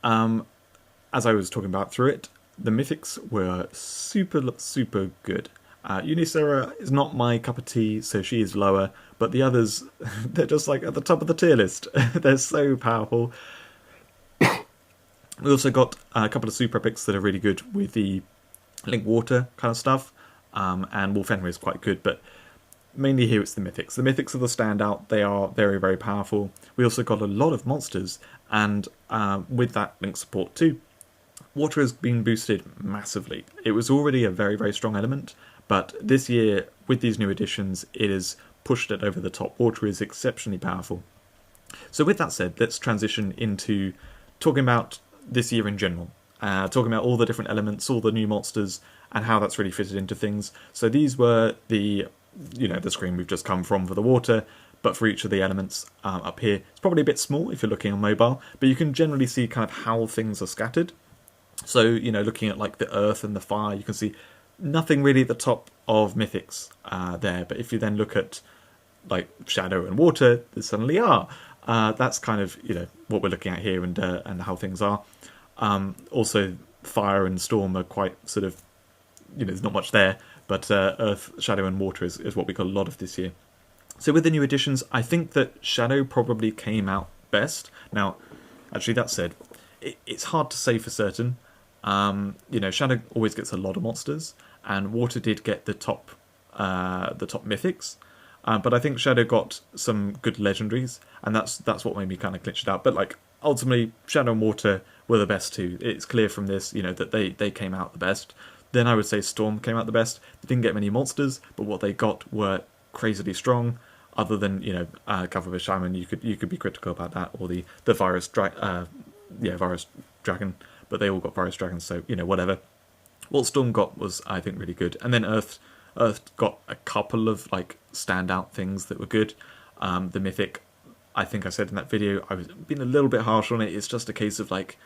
As I was talking about through it, the Mythics were super good. Unicera is not my cup of tea, so she is lower, but the others, they're just like at the top of the tier list. They're so powerful. We also got a couple of super epics that are really good with the Link Water kind of stuff, and Wolfenry is quite good, but mainly here it's the Mythics. The Mythics are the standout. They are very powerful. We also got a lot of monsters, and with that Link support too, Water has been boosted massively. It was already a very strong element, but this year, with these new additions, it has pushed it over the top. Water is exceptionally powerful. So with that said, let's transition into talking about this year in general. Talking about all the different elements, all the new monsters, and how that's really fitted into things. So these were the screen we've just come from for the Water, but for each of the elements up here. It's probably a bit small if you're looking on mobile, but you can generally see kind of how things are scattered. So, looking at like the Earth and the Fire, you can see nothing really at the top of Mythics there. But if you then look at like Shadow and Water, there suddenly are. That's kind of, what we're looking at here and how things are. Also, Fire and Storm are quite sort of, there's not much there. But Earth, Shadow and Water is what we got a lot of this year. So with the new additions, I think that Shadow probably came out best. Now, actually that said, it's hard to say for certain. Shadow always gets a lot of monsters, and Water did get the top Mythics. But I think Shadow got some good Legendaries, and that's what made me kind of glitch it out. But like ultimately, Shadow and Water were the best two. It's clear from this, that they came out the best. Then I would say Storm came out the best. They didn't get many monsters, but what they got were crazily strong. Other than Cavalry Shaman, you could be critical about that, or the Virus Virus Dragon, but they all got Virus Dragons, so whatever. What Storm got was, I think, really good, and then Earth got a couple of like standout things that were good. The Mythic, I think I said in that video, I was being a little bit harsh on it. It's just a case of like,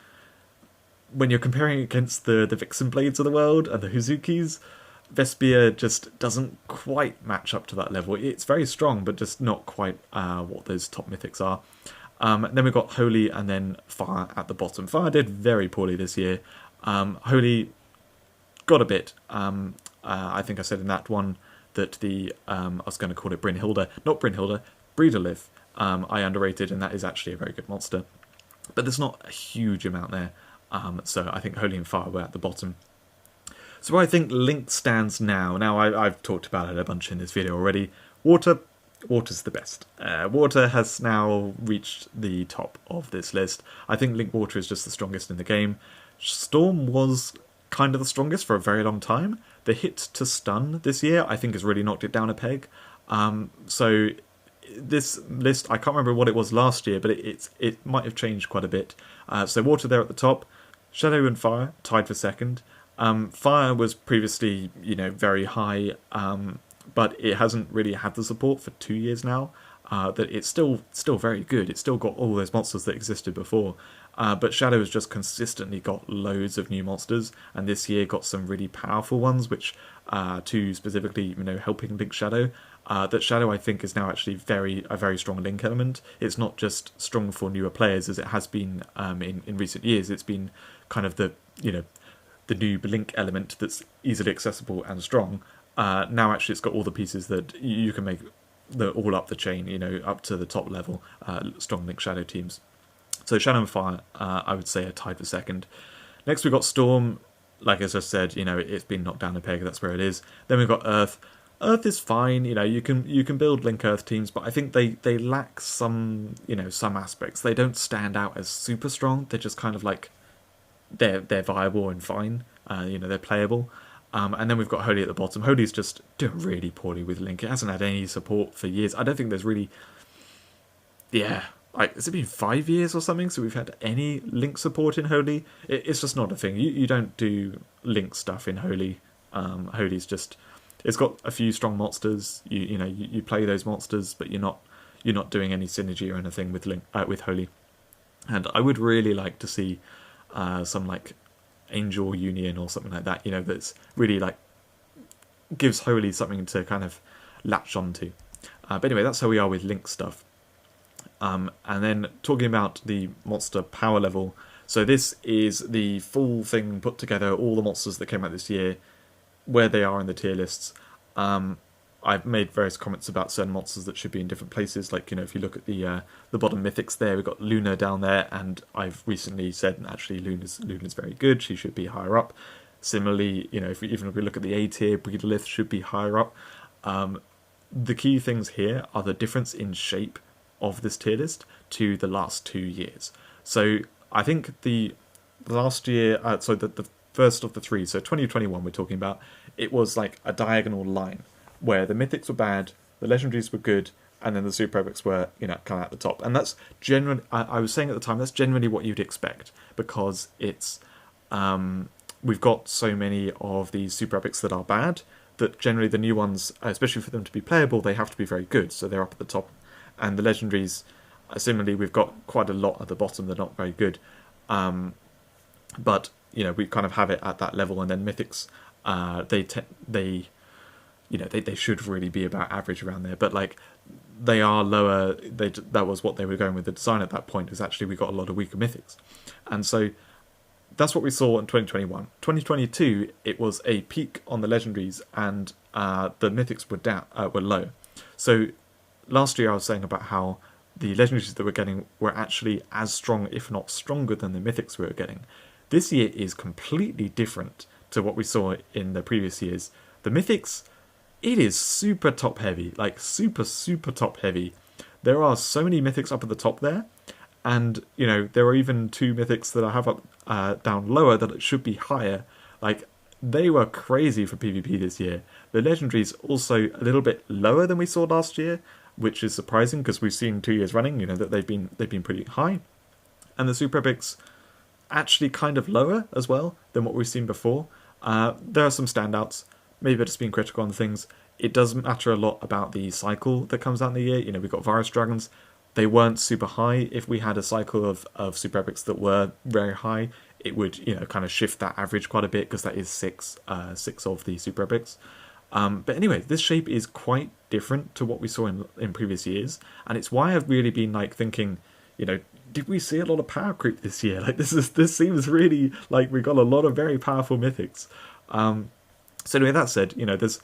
when you're comparing against the Vixen Blades of the world and the Huzukis, Vespia just doesn't quite match up to that level. It's very strong, but just not quite what those top Mythics are. Then we've got Holy and then Fire at the bottom. Fire did very poorly this year. Holy got a bit. I think I said in that one that I was going to call it Brynhilda. Not Brynhilda, Breedalith. I underrated, and that is actually a very good monster. But there's not a huge amount there. So I think Holy and Fire were at the bottom. So where I think Link stands now, I've talked about it a bunch in this video already. Water's the best. Water has now reached the top of this list. I think Link Water is just the strongest in the game. Storm was kind of the strongest for a very long time. The hit to stun this year, I think, has really knocked it down a peg. So this list, I can't remember what it was last year, but it might have changed quite a bit. So Water there at the top. Shadow and Fire tied for second. Fire was previously, very high, but it hasn't really had the support for 2 years now. That it's still very good. It's still got all those monsters that existed before. But Shadow has just consistently got loads of new monsters, and this year got some really powerful ones, which to specifically, helping Link Shadow. That Shadow, I think, is now actually a very strong Link element. It's not just strong for newer players as it has been in recent years. It's been kind of the new Link element that's easily accessible and strong. Now actually it's got all the pieces that you can make all up the chain, up to the top level, strong Link Shadow teams. So Shadow and Fire, I would say, are tied for second. Next we've got Storm. Like as I said, it's been knocked down a peg, that's where it is. Then we've got Earth. Earth is fine, you can build Link Earth teams, but I think they lack some, some aspects. They don't stand out as super strong. They're just kind of like, they're viable and fine. They're playable. And then we've got Holy at the bottom. Holy's just doing really poorly with Link. It hasn't had any support for years. I don't think there's really... Yeah, has it been 5 years or something? So we've had any Link support in Holy? It's just not a thing. You don't do Link stuff in Holy. Holy's just... It's got a few strong monsters. You play those monsters, but you're not doing any synergy or anything with with Holy. And I would really like to see some like Angel Union or something like that, that's really like gives Holy something to kind of latch onto. But anyway, that's how we are with Link stuff. And then talking about the monster power level, so this is the full thing put together, all the monsters that came out this year, where they are in the tier lists. I've made various comments about certain monsters that should be in different places, like, if you look at the bottom Mythics there, we've got Luna down there, and I've recently said, actually, Luna's very good, she should be higher up. Similarly, even if we look at the A tier, Breedolith should be higher up. The key things here are the difference in shape of this tier list to the last 2 years. So I think the last year, the first of the three, so 2021 we're talking about, it was like a diagonal line where the Mythics were bad, the Legendaries were good, and then the Super Epics were, kind of at the top. And that's generally, I was saying at the time, that's generally what you'd expect, because it's, we've got so many of these Super Epics that are bad, that generally the new ones, especially for them to be playable, they have to be very good, so they're up at the top. And the Legendaries, similarly, we've got quite a lot at the bottom, they're not very good. But, we kind of have it at that level, and then Mythics, they should really be about average around there, but like they are lower. That was what they were going with the design at that point. Is actually we got a lot of weaker Mythics, and so that's what we saw in 2021. 2022, it was a peak on the Legendaries, and the Mythics were low. So last year I was saying about how the Legendaries that we're getting were actually as strong, if not stronger, than the Mythics we were getting. This year is completely different to what we saw in the previous years. The Mythics, it is super top heavy, like super top heavy. There are so many Mythics up at the top there, and there are even 2 Mythics that I have up down lower that it should be higher. Like, they were crazy for PvP this year. The Legendaries also a little bit lower than we saw last year, which is surprising because we've seen 2 years running, that they've been pretty high, and the Super Epics actually kind of lower as well than what we've seen before. There are some standouts. Maybe I've just been critical on things. It doesn't matter a lot about the cycle that comes out in the year. We've got Virus Dragons. They weren't super high. If we had a cycle of Super Epics that were very high, it would, kind of shift that average quite a bit, because that is six of the Super Epics. But anyway, this shape is quite different to what we saw in previous years, and it's why I've really been thinking, did we see a lot of power creep this year? Like, this seems really like we got a lot of very powerful Mythics. So anyway, that said, there's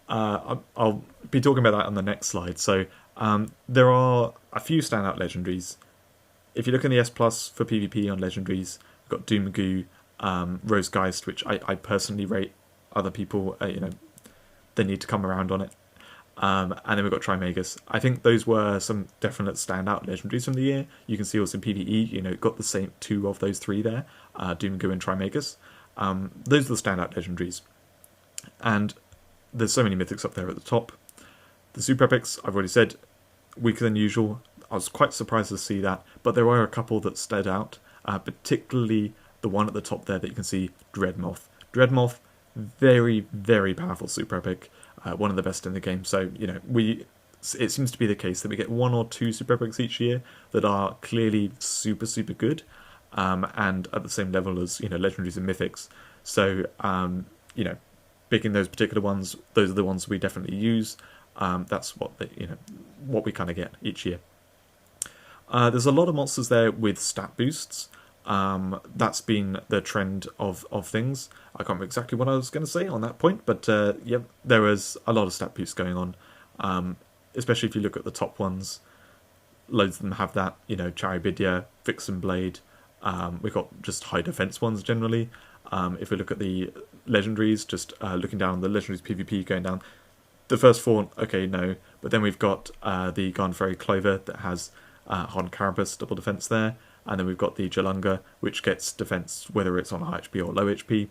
I'll be talking about that on the next slide. So there are a few standout Legendaries. If you look in the S Plus for PvP on Legendaries, we've got Doomgoo, Rosegeist, which I personally rate. Other people, they need to come around on it. And then we've got Trimagus. I think those were some definite standout Legendaries from the year. You can see also in PvE, got the same 2 of those 3 there, Doomgoo and Trimagus. Those are the standout Legendaries. And there's so many Mythics up there at the top. The Super Epics, I've already said, weaker than usual. I was quite surprised to see that, but there were a couple that stood out, particularly the one at the top there that you can see, Dreadmoth. Dreadmoth, very, very powerful Super Epic, one of the best in the game. So, it seems to be the case that we get 1 or 2 Super Epics each year that are clearly super good, and at the same level as, Legendaries and Mythics. So, picking those particular ones, those are the ones we definitely use. That's what what we kind of get each year. There's a lot of monsters there with stat boosts. That's been the trend of things. I can't remember exactly what I was going to say on that point, but yeah, there was a lot of stat boosts going on. Especially if you look at the top ones, loads of them have that. Charybdis, Vixen Blade. We've got just high defense ones generally. If we look at the Legendaries, just looking down the Legendaries PvP going down, the first 4, okay, no. But then we've got the Garnfairy Clover that has Hon Carapace, double defense there. And then we've got the Jalunga, which gets defense whether it's on high HP or low HP.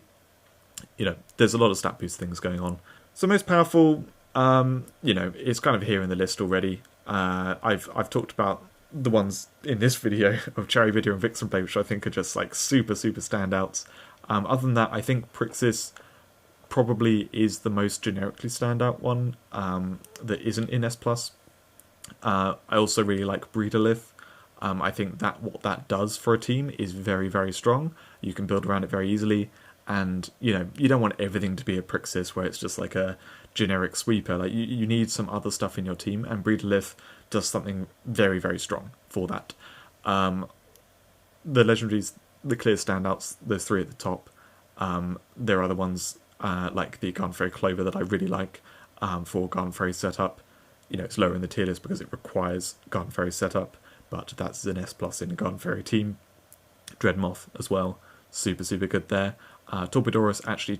There's a lot of stat boost things going on. So most powerful, it's kind of here in the list already. I've talked about the ones in this video of Charybdis and Vixen Blade, which I think are just super standouts. Other than that, I think Prixis probably is the most generically standout one that isn't in S+. I also really like Breedolith. I think that what that does for a team is very, very strong. You can build around it very easily, And, you know, you don't want everything to be a Prixis where it's just like a generic sweeper. Like, you need some other stuff in your team, and Breedlith does something very, very strong for that. The Legendaries, the clear standouts, those three at the top. There are other ones like the Garden Fairy Clover that I really like for Garden Fairy setup. You know, it's lower in the tier list because it requires Garden Fairy setup, but that's an S+ in a Garden Fairy team. Dreadmoth as well, super, super good there. Torpedorus actually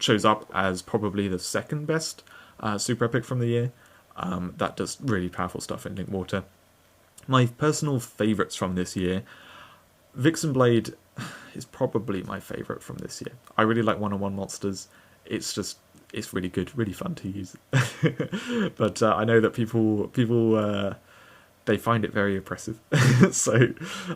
shows up as probably the second best super epic from the year. That does really powerful stuff in Link Water. My personal favourites from this year, Vixen Blade is probably my favourite from this year. I really like one-on-one monsters. It's really good, really fun to use. But I know that people they find it very oppressive. So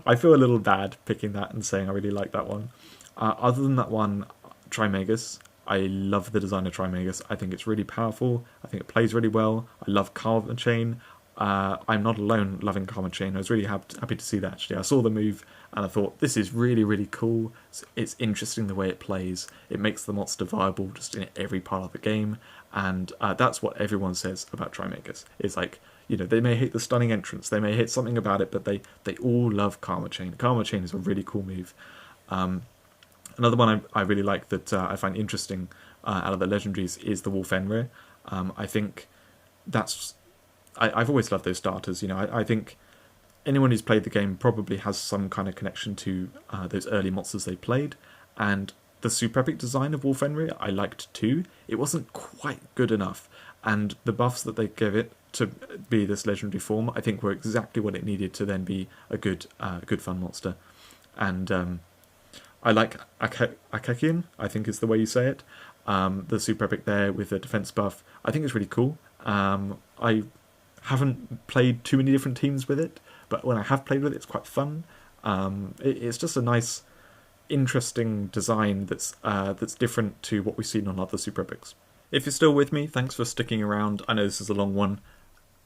I feel a little bad picking that and saying I really like that one. Other than that one, Trimagus. I love the design of Trimagus. I think it's really powerful. I think it plays really well. I love Karma Chain. I'm not alone loving Karma Chain. I was really happy to see that, actually. I saw the move and I thought, this is really, really cool. It's interesting the way it plays. It makes the monster viable just in every part of the game. And that's what everyone says about Trimagus. It's like, you know, they may hate the stunning entrance, they may hate something about it, but they all love Karma Chain. Karma Chain is a really cool move. Another one I really like that I find interesting out of the Legendaries is the Wolfenrir. I think that's... I've always loved those starters. You know, I think anyone who's played the game probably has some kind of connection to those early monsters they played. And the super epic design of Wolfenrir I liked too. It wasn't quite good enough. And the buffs that they gave it to be this legendary form, I think were exactly what it needed to then be a good fun monster. And I like Akakian, I think is the way you say it. The super epic there with the defense buff, I think it's really cool. I haven't played too many different teams with it, but when I have played with it, it's quite fun. It's just a nice, interesting design that's different to what we've seen on other super epics. If you're still with me, thanks for sticking around. I know this is a long one.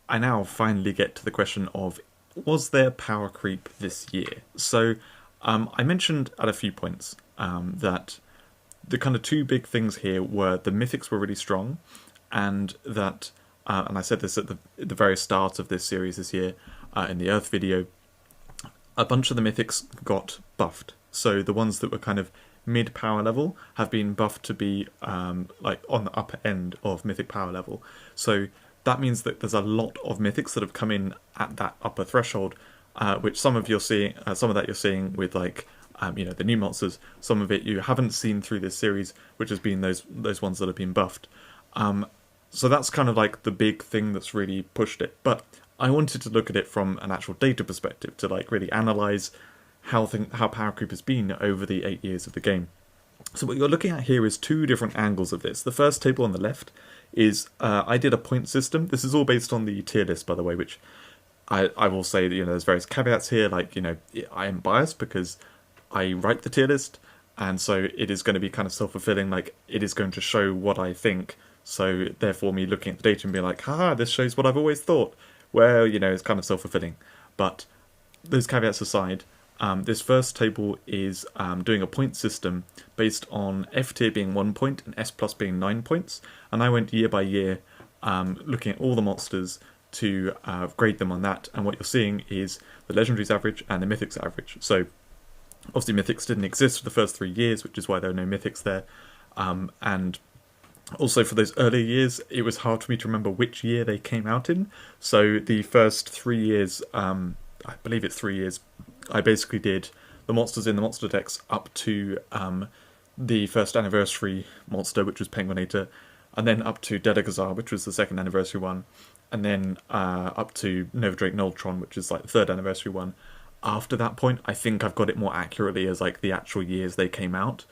I now finally get to the question of, was there power creep this year? So I mentioned at a few points that the kind of two big things here were the Mythics were really strong, and that, and I said this at the very start of this series this year in the Earth video, a bunch of the Mythics got buffed. So the ones that were kind of mid-power level have been buffed to be like on the upper end of Mythic power level. So that means that there's a lot of Mythics that have come in at that upper threshold, which some of that you're seeing with like you know, the new monsters. Some of it you haven't seen through this series, which has been those ones that have been buffed. So that's kind of like the big thing that's really pushed it. But I wanted to look at it from an actual data perspective to like really analyze how power creep has been over the 8 years of the game. So what you're looking at here is two different angles of this. The first table on the left is I did a point system. This is all based on the tier list, by the way, which I will say that, you know, there's various caveats here. Like, you know, I am biased because I write the tier list, and so it is going to be kind of self-fulfilling. Like, it is going to show what I think. So therefore, me looking at the data and being like, haha, this shows what I've always thought. Well, you know, it's kind of self-fulfilling. But those caveats aside, this first table is doing a point system based on F tier being 1 point and S plus being 9 points. And I went year by year looking at all the monsters to grade them on that. And what you're seeing is the Legendaries average and the Mythics average. So obviously Mythics didn't exist for the first 3 years, which is why there are no Mythics there. And also for those earlier years, it was hard for me to remember which year they came out in. So the first 3 years, I believe it's 3 years, I basically did the monsters in the monster decks up to the first anniversary monster, which was Penguinator, and then up to Dedegazar, which was the second anniversary one, and then up to Nova Drake Noltron, which is like the third anniversary one. After that point, I think I've got it more accurately as like the actual years they came out,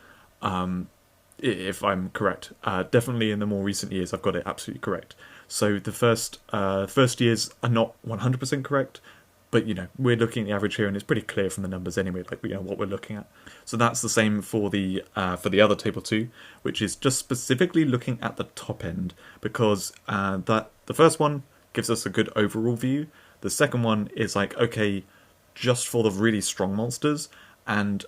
if I'm correct. Definitely in the more recent years, I've got it absolutely correct. So the first years are not 100% correct, but, you know, we're looking at the average here, and it's pretty clear from the numbers anyway, like, you know, what we're looking at. So that's the same for the other table too, which is just specifically looking at the top end, because the first one gives us a good overall view. The second one is like, okay, just for the really strong monsters, And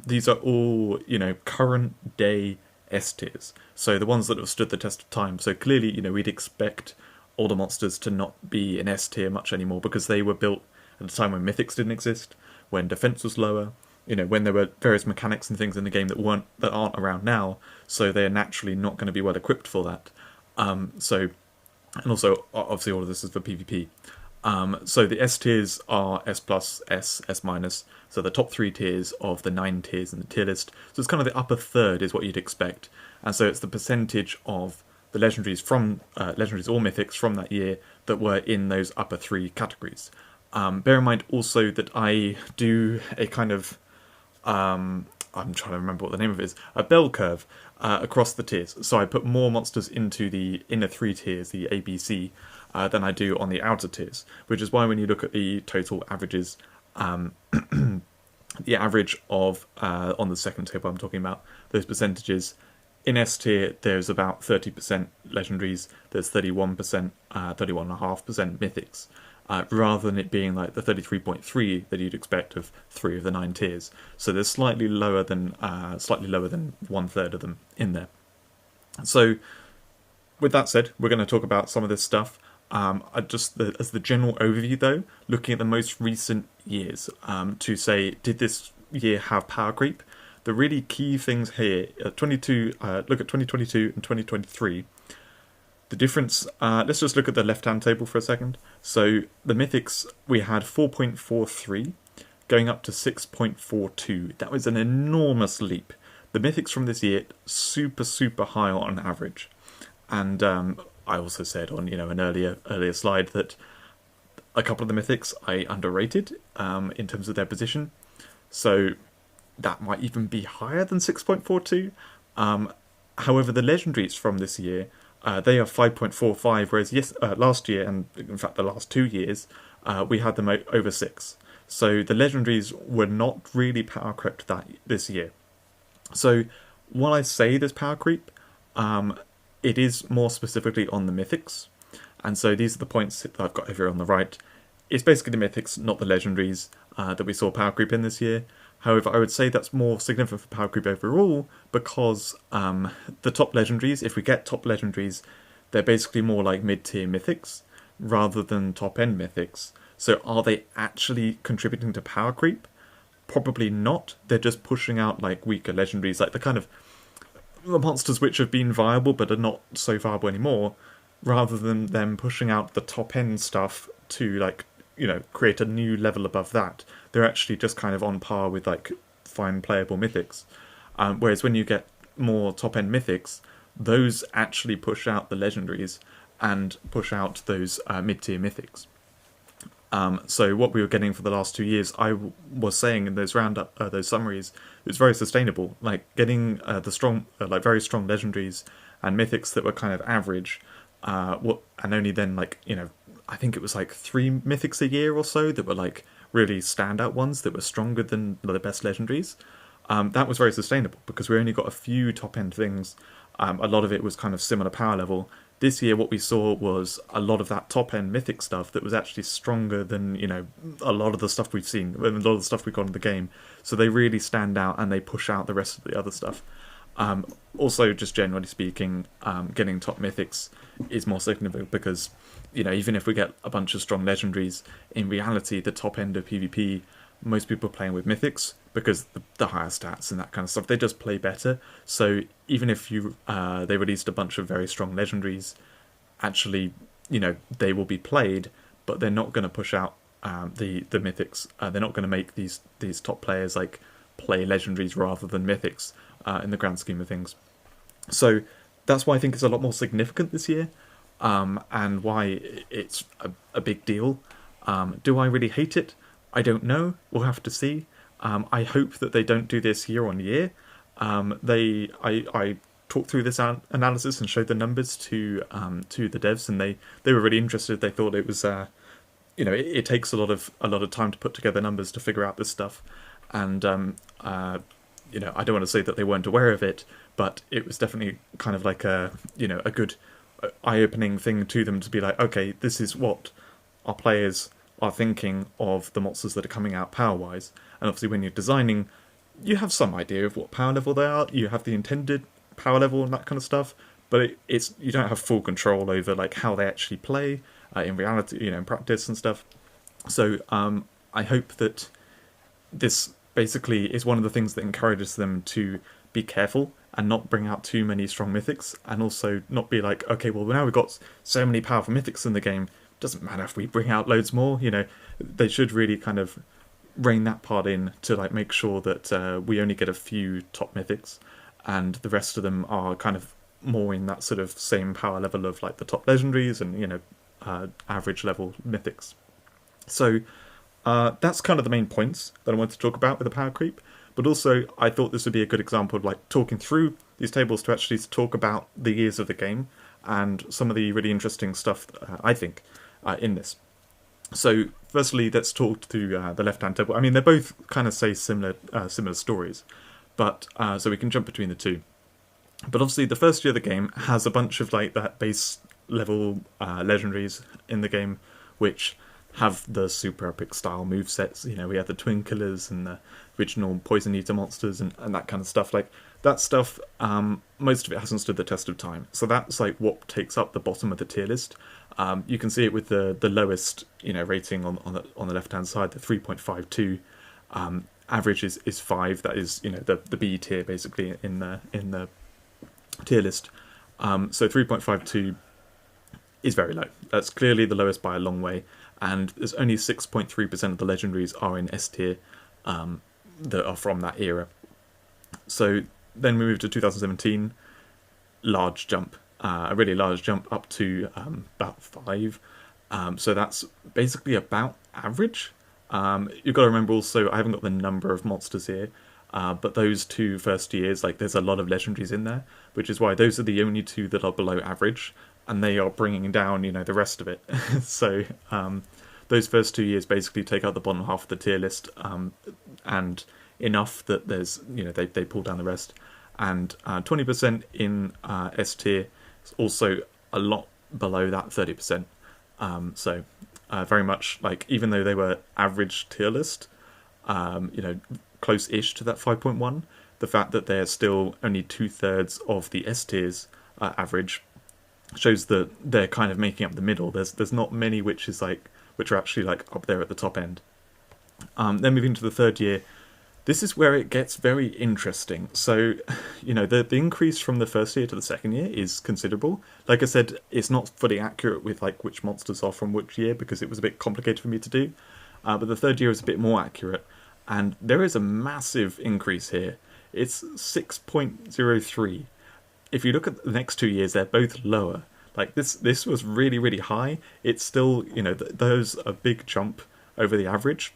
these are all, current day S tiers. So the ones that have stood the test of time. So clearly, we'd expect older monsters to not be in S tier much anymore because they were built at a time when Mythics didn't exist, when defense was lower, when there were various mechanics and things in the game that aren't around now. So they are naturally not going to be well equipped for that. And also, obviously, all of this is for PvP. So the S tiers are S plus, S minus. So the top 3 tiers of the 9 tiers in the tier list. So it's kind of the upper third is what you'd expect. And so it's the percentage of the legendaries from legendaries or mythics from that year that were in those upper 3 categories. Bear in mind also that I do a kind of I'm trying to remember what the name of it is, a bell curve across the tiers. So I put more monsters into the inner 3 tiers, the A, B, C, than I do on the outer tiers, which is why when you look at the total averages, the average of, on the second table I'm talking about, those percentages, in S tier there's about 30% legendaries, there's 31%, 31.5% mythics. Rather than it being like the 33.3 that you'd expect of 3 of the 9 tiers. So there's slightly lower than 1/3 of them in there. So with that said, we're going to talk about some of this stuff. As the general overview though, looking at the most recent years to say, did this year have power creep? The really key things here, look at 2022 and 2023. The difference, let's just look at the left-hand table for a second. So the Mythics, we had 4.43 going up to 6.42. That was an enormous leap. The Mythics from this year, super, super high on average. And I also said on an earlier slide that a couple of the Mythics I underrated in terms of their position. So that might even be higher than 6.42. However, the Legendaries from this year, they are 5.45, whereas last year, and in fact the last 2 years, we had them over 6. So the Legendaries were not really power crept this year. So while I say there's power creep, it is more specifically on the Mythics. And so these are the points that I've got here on the right. It's basically the Mythics, not the Legendaries, that we saw power creep in this year. However, I would say that's more significant for power creep overall because the top legendaries, if we get top legendaries, they're basically more like mid-tier mythics rather than top-end mythics. So are they actually contributing to power creep? Probably not. They're just pushing out like weaker legendaries, like the kind of the monsters which have been viable but are not so viable anymore, rather than them pushing out the top-end stuff to create a new level above that. They're actually just kind of on par with fine playable mythics. Whereas when you get more top-end mythics, those actually push out the legendaries and push out those mid-tier mythics. So what we were getting for the last 2 years, I was saying in those those summaries, it was very sustainable. Like getting the strong, very strong legendaries and mythics that were kind of average, and only then I think it was 3 mythics a year or so that were really standout ones that were stronger than the best legendaries. That was very sustainable because we only got a few top end things. A lot of it was kind of similar power level. This year what we saw was a lot of that top end mythic stuff that was actually stronger than a lot of the stuff we've seen, a lot of the stuff we got in the game. So they really stand out and they push out the rest of the other stuff. Also, just generally speaking, getting top mythics is more significant because even if we get a bunch of strong legendaries, in reality the top end of PvP, most people are playing with mythics because the higher stats and that kind of stuff, they just play better. So even if they released a bunch of very strong legendaries, actually they will be played, but they're not going to push out the mythics. They're not going to make these top players play legendaries rather than mythics in the grand scheme of things. So that's why I think it's a lot more significant this year, and why it's a big deal. Do I really hate it? I don't know. We'll have to see. I hope that they don't do this year on year. I talked through this analysis and showed the numbers to the devs, and they were really interested. They thought it was it takes a lot of time to put together numbers to figure out this stuff, and I don't want to say that they weren't aware of it, but it was definitely kind of a good eye-opening thing to them to be like, okay, this is what our players are thinking of the monsters that are coming out power-wise. And obviously when you're designing, you have some idea of what power level they are, you have the intended power level and that kind of stuff, but it's you don't have full control over like how they actually play in reality, in practice and stuff. So I hope that this basically is one of the things that encourages them to be careful and not bring out too many strong mythics, and also not be like, okay, well now we've got so many powerful mythics in the game, doesn't matter if we bring out loads more. They should really kind of rein that part in to like make sure that we only get a few top mythics, and the rest of them are kind of more in that sort of same power level of like the top legendaries and average level mythics. So that's kind of the main points that I wanted to talk about with the power creep. But also, I thought this would be a good example of like talking through these tables to actually talk about the years of the game and some of the really interesting stuff, I think, in this. So, firstly, let's talk through the left-hand table. I mean, they both kind of say similar stories, but so we can jump between the two. But obviously, the first year of the game has a bunch of like that base level legendaries in the game, which have the super epic style movesets. We have the Twin Killers and the original Poison Eater monsters and that kind of stuff. Like that stuff, most of it hasn't stood the test of time. So that's like what takes up the bottom of the tier list. You can see it with the lowest rating on the left hand side, the 3.52. Average is 5. That is the B tier basically in the tier list. So 3.52 is very low. That's clearly the lowest by a long way. And there's only 6.3% of the legendaries are in S tier that are from that era. So then we move to 2017, large jump, a really large jump up to about 5. So that's basically about average. You've got to remember also, I haven't got the number of monsters here, but those two first years, like there's a lot of legendaries in there, which is why those are the only two that are below average. And they are bringing down, the rest of it. So those first 2 years basically take out the bottom half of the tier list, and enough that there's, they pull down the rest. And 20% in S tier is also a lot below that 30%. So very much like, even though they were average tier list, close-ish to that 5.1, the fact that they're still only 2/3 of the S tiers average shows that they're kind of making up the middle. There's not many which are actually like up there at the top end. Then moving to the third year, this is where it gets very interesting. So, the increase from the first year to the second year is considerable. Like I said, it's not fully accurate with like which monsters are from which year because it was a bit complicated for me to do. But the third year is a bit more accurate, and there is a massive increase here. It's 6.03. If you look at the next 2 years, they're both lower. Like this was really, really high. It's still, there's a big jump over the average.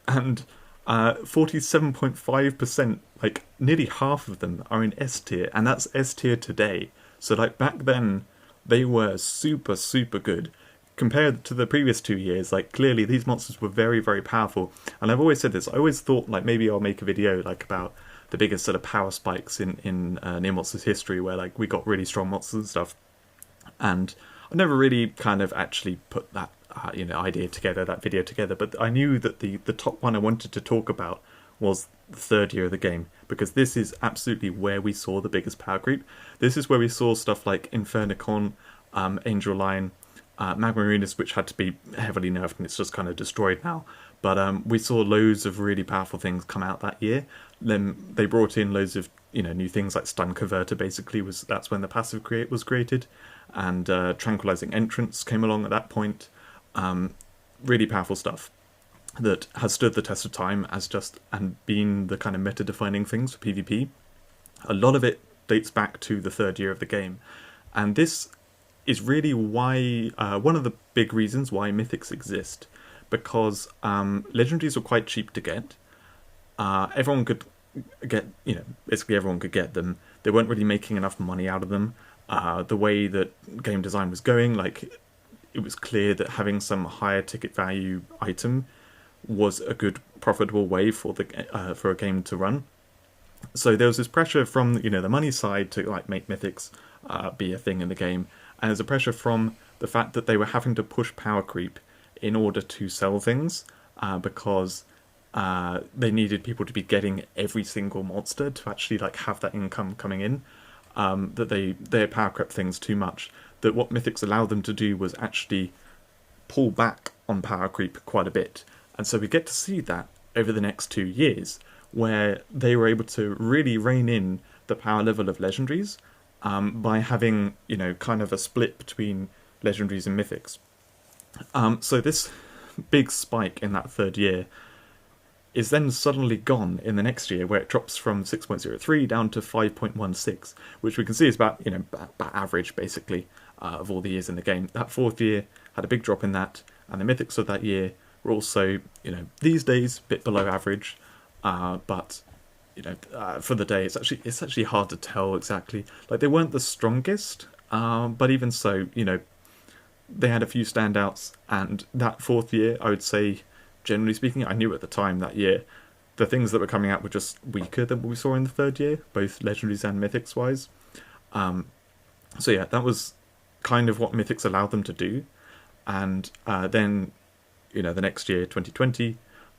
And 47.5%, like nearly half of them are in S tier, and that's S tier today. So like back then, they were super, super good. Compared to the previous 2 years, like clearly these monsters were very, very powerful. And I've always said this, I always thought like maybe I'll make a video like about the biggest sort of power spikes in Near Monsters history, where like we got really strong monsters and stuff. And I never really kind of actually put that idea together, that video together. But I knew that the top one I wanted to talk about was the third year of the game, because this is absolutely where we saw the biggest power creep. This is where we saw stuff like Infernicon, Angel Lion, Magmarinus, which had to be heavily nerfed and it's just kind of destroyed now. But we saw loads of really powerful things come out that year. Then they brought in loads of new things like Stun Converter. Basically, that's when the passive was created, and Tranquilizing Entrance came along at that point. Really powerful stuff that has stood the test of time and been the kind of meta-defining things for PvP. A lot of it dates back to the third year of the game, and this is really why one of the big reasons why Mythics exist. Because legendaries were quite cheap to get. Everyone could get, basically everyone could get them. They weren't really making enough money out of them. The way that game design was going, like, it was clear that having some higher ticket value item was a good, profitable way for a game to run. So there was this pressure from the money side to like make Mythics be a thing in the game, and there's a pressure from the fact that they were having to push power creep in order to sell things, because they needed people to be getting every single monster to actually like have that income coming in. That they power crept things too much. That what Mythics allowed them to do was actually pull back on power creep quite a bit, and so we get to see that over the next 2 years, where they were able to really rein in the power level of Legendaries, by having, you know, kind of a split between Legendaries and Mythics. So this big spike in that third year is then suddenly gone in the next year, where it drops from 6.03 down to 5.16, which we can see is about, you know, about average, basically, of all the years in the game. That fourth year had a big drop in that, and the Mythics of that year were also, you know, these days, a bit below average, but, you know, for the day, it's actually hard to tell exactly. Like, they weren't the strongest, but even so, you know, they had a few standouts, and that fourth year, I would say, generally speaking, I knew at the time that year, the things that were coming out were just weaker than what we saw in the third year, both Legendaries and Mythics wise. So yeah, that was kind of what Mythics allowed them to do. And then, you know, the next year, 2020,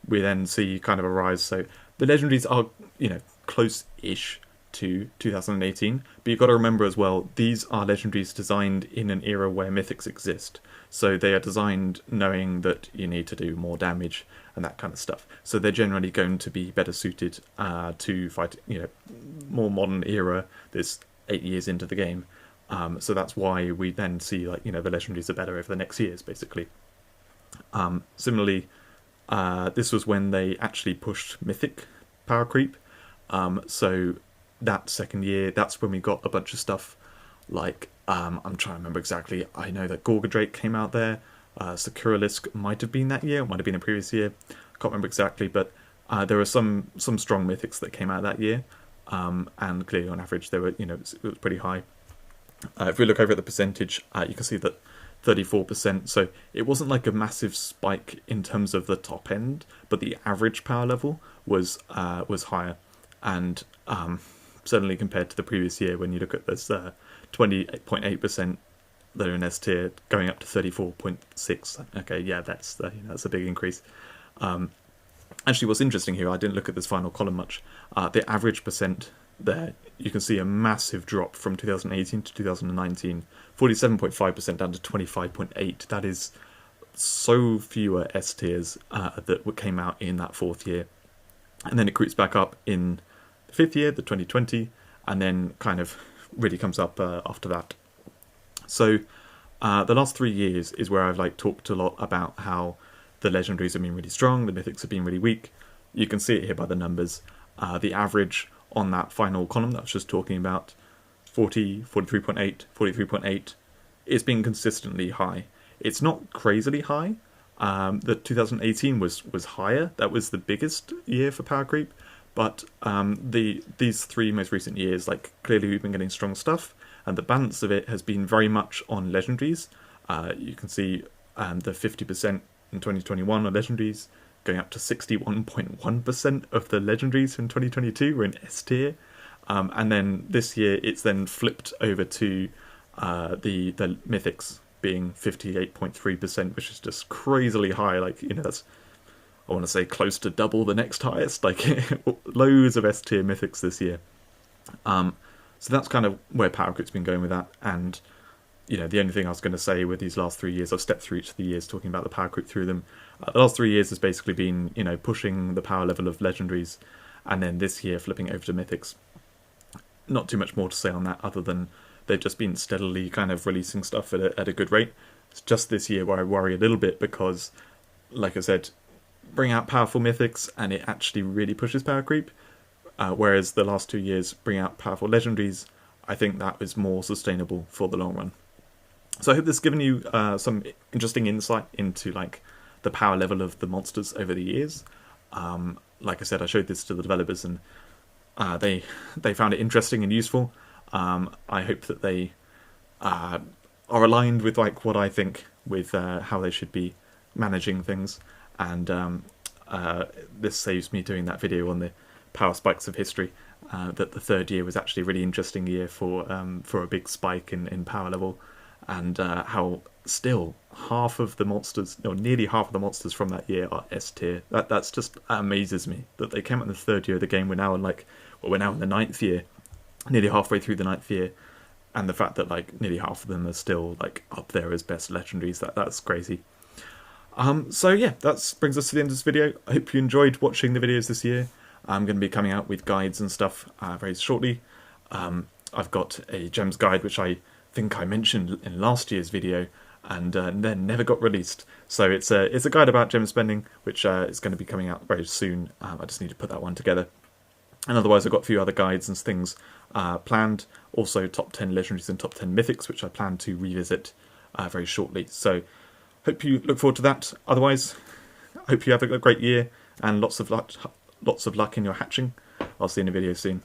we then see kind of a rise. So the Legendaries are, you know, close-ish to 2018, but you've got to remember as well, these are Legendaries designed in an era where Mythics exist. So they are designed knowing that you need to do more damage and that kind of stuff. So they're generally going to be better suited to fight, you know, more modern era, this 8 years into the game. So that's why we then see, like, you know, the Legendaries are better over the next years, basically. Similarly, this was when they actually pushed Mythic power creep. So that second year, that's when we got a bunch of stuff like, I'm trying to remember exactly, I know that Gorgadrake came out there, Sakuralisk might have been that year, it might have been a previous year, I can't remember exactly, but there were some strong Mythics that came out that year, and clearly on average they were, you know, it was pretty high. If we look over at the percentage, you can see that 34%, so it wasn't like a massive spike in terms of the top end, but the average power level was higher, and certainly compared to the previous year, when you look at this 28.8% that are in S tier going up to 34.6. Okay, yeah, that's a big increase. Actually, what's interesting here, I didn't look at this final column much. The average percent there, you can see a massive drop from 2018 to 2019, 47.5% down to 25.8. That is so fewer S tiers that came out in that fourth year, and then it creeps back up in the fifth year, the 2020, and then kind of really comes up after that. So the last 3 years is where I've like talked a lot about how the Legendaries have been really strong, the Mythics have been really weak. You can see it here by the numbers. The average on that final column that I was just talking about, 40, 43.8, 43.8, it's been consistently high. It's not crazily high. The 2018 was higher. That was the biggest year for power creep. But these 3 most recent years, like, clearly we've been getting strong stuff, and the balance of it has been very much on Legendaries. You can see the 50% in 2021 are Legendaries, going up to 61.1% of the Legendaries in 2022 were in S tier. And then this year it's then flipped over to the Mythics being 58.3%, which is just crazily high. Like, you know, that's, I want to say, close to double the next highest. Like, loads of S tier Mythics this year. So that's kind of where power creep's been going with that. And, you know, the only thing I was going to say with these last 3 years, I've stepped through each of the years talking about the power creep through them. The last 3 years has basically been, you know, pushing the power level of Legendaries, and then this year flipping over to Mythics. Not too much more to say on that, other than they've just been steadily kind of releasing stuff at a good rate. It's just this year where I worry a little bit, because, like I said, bring out powerful Mythics and it actually really pushes power creep, whereas the last 2 years bring out powerful Legendaries. I think that is more sustainable for the long run. So I hope this has given you some interesting insight into, like, the power level of the monsters over the years. Like I said, I showed this to the developers, and they found it interesting and useful. I hope that they are aligned with, like, what I think with how they should be managing things, and this saves me doing that video on the power spikes of history. That the third year was actually a really interesting year for a big spike in power level, and how still half of the monsters, no, nearly half of the monsters from that year are S tier. That amazes me that they came out in the third year of the game. We're now in we're now in the ninth year, nearly halfway through the ninth year, and the fact that like nearly half of them are still like up there as best legendaries, that's crazy. So yeah, that brings us to the end of this video. I hope you enjoyed watching the videos this year. I'm going to be coming out with guides and stuff very shortly. I've got a gems guide which I think I mentioned in last year's video, and then never got released. So it's a guide about gem spending, which is going to be coming out very soon. I just need to put that one together. And otherwise I've got a few other guides and things planned. Also top 10 legendaries and top 10 mythics, which I plan to revisit very shortly. So hope you look forward to that. Otherwise, hope you have a great year and lots of luck in your hatching. I'll see you in a video soon.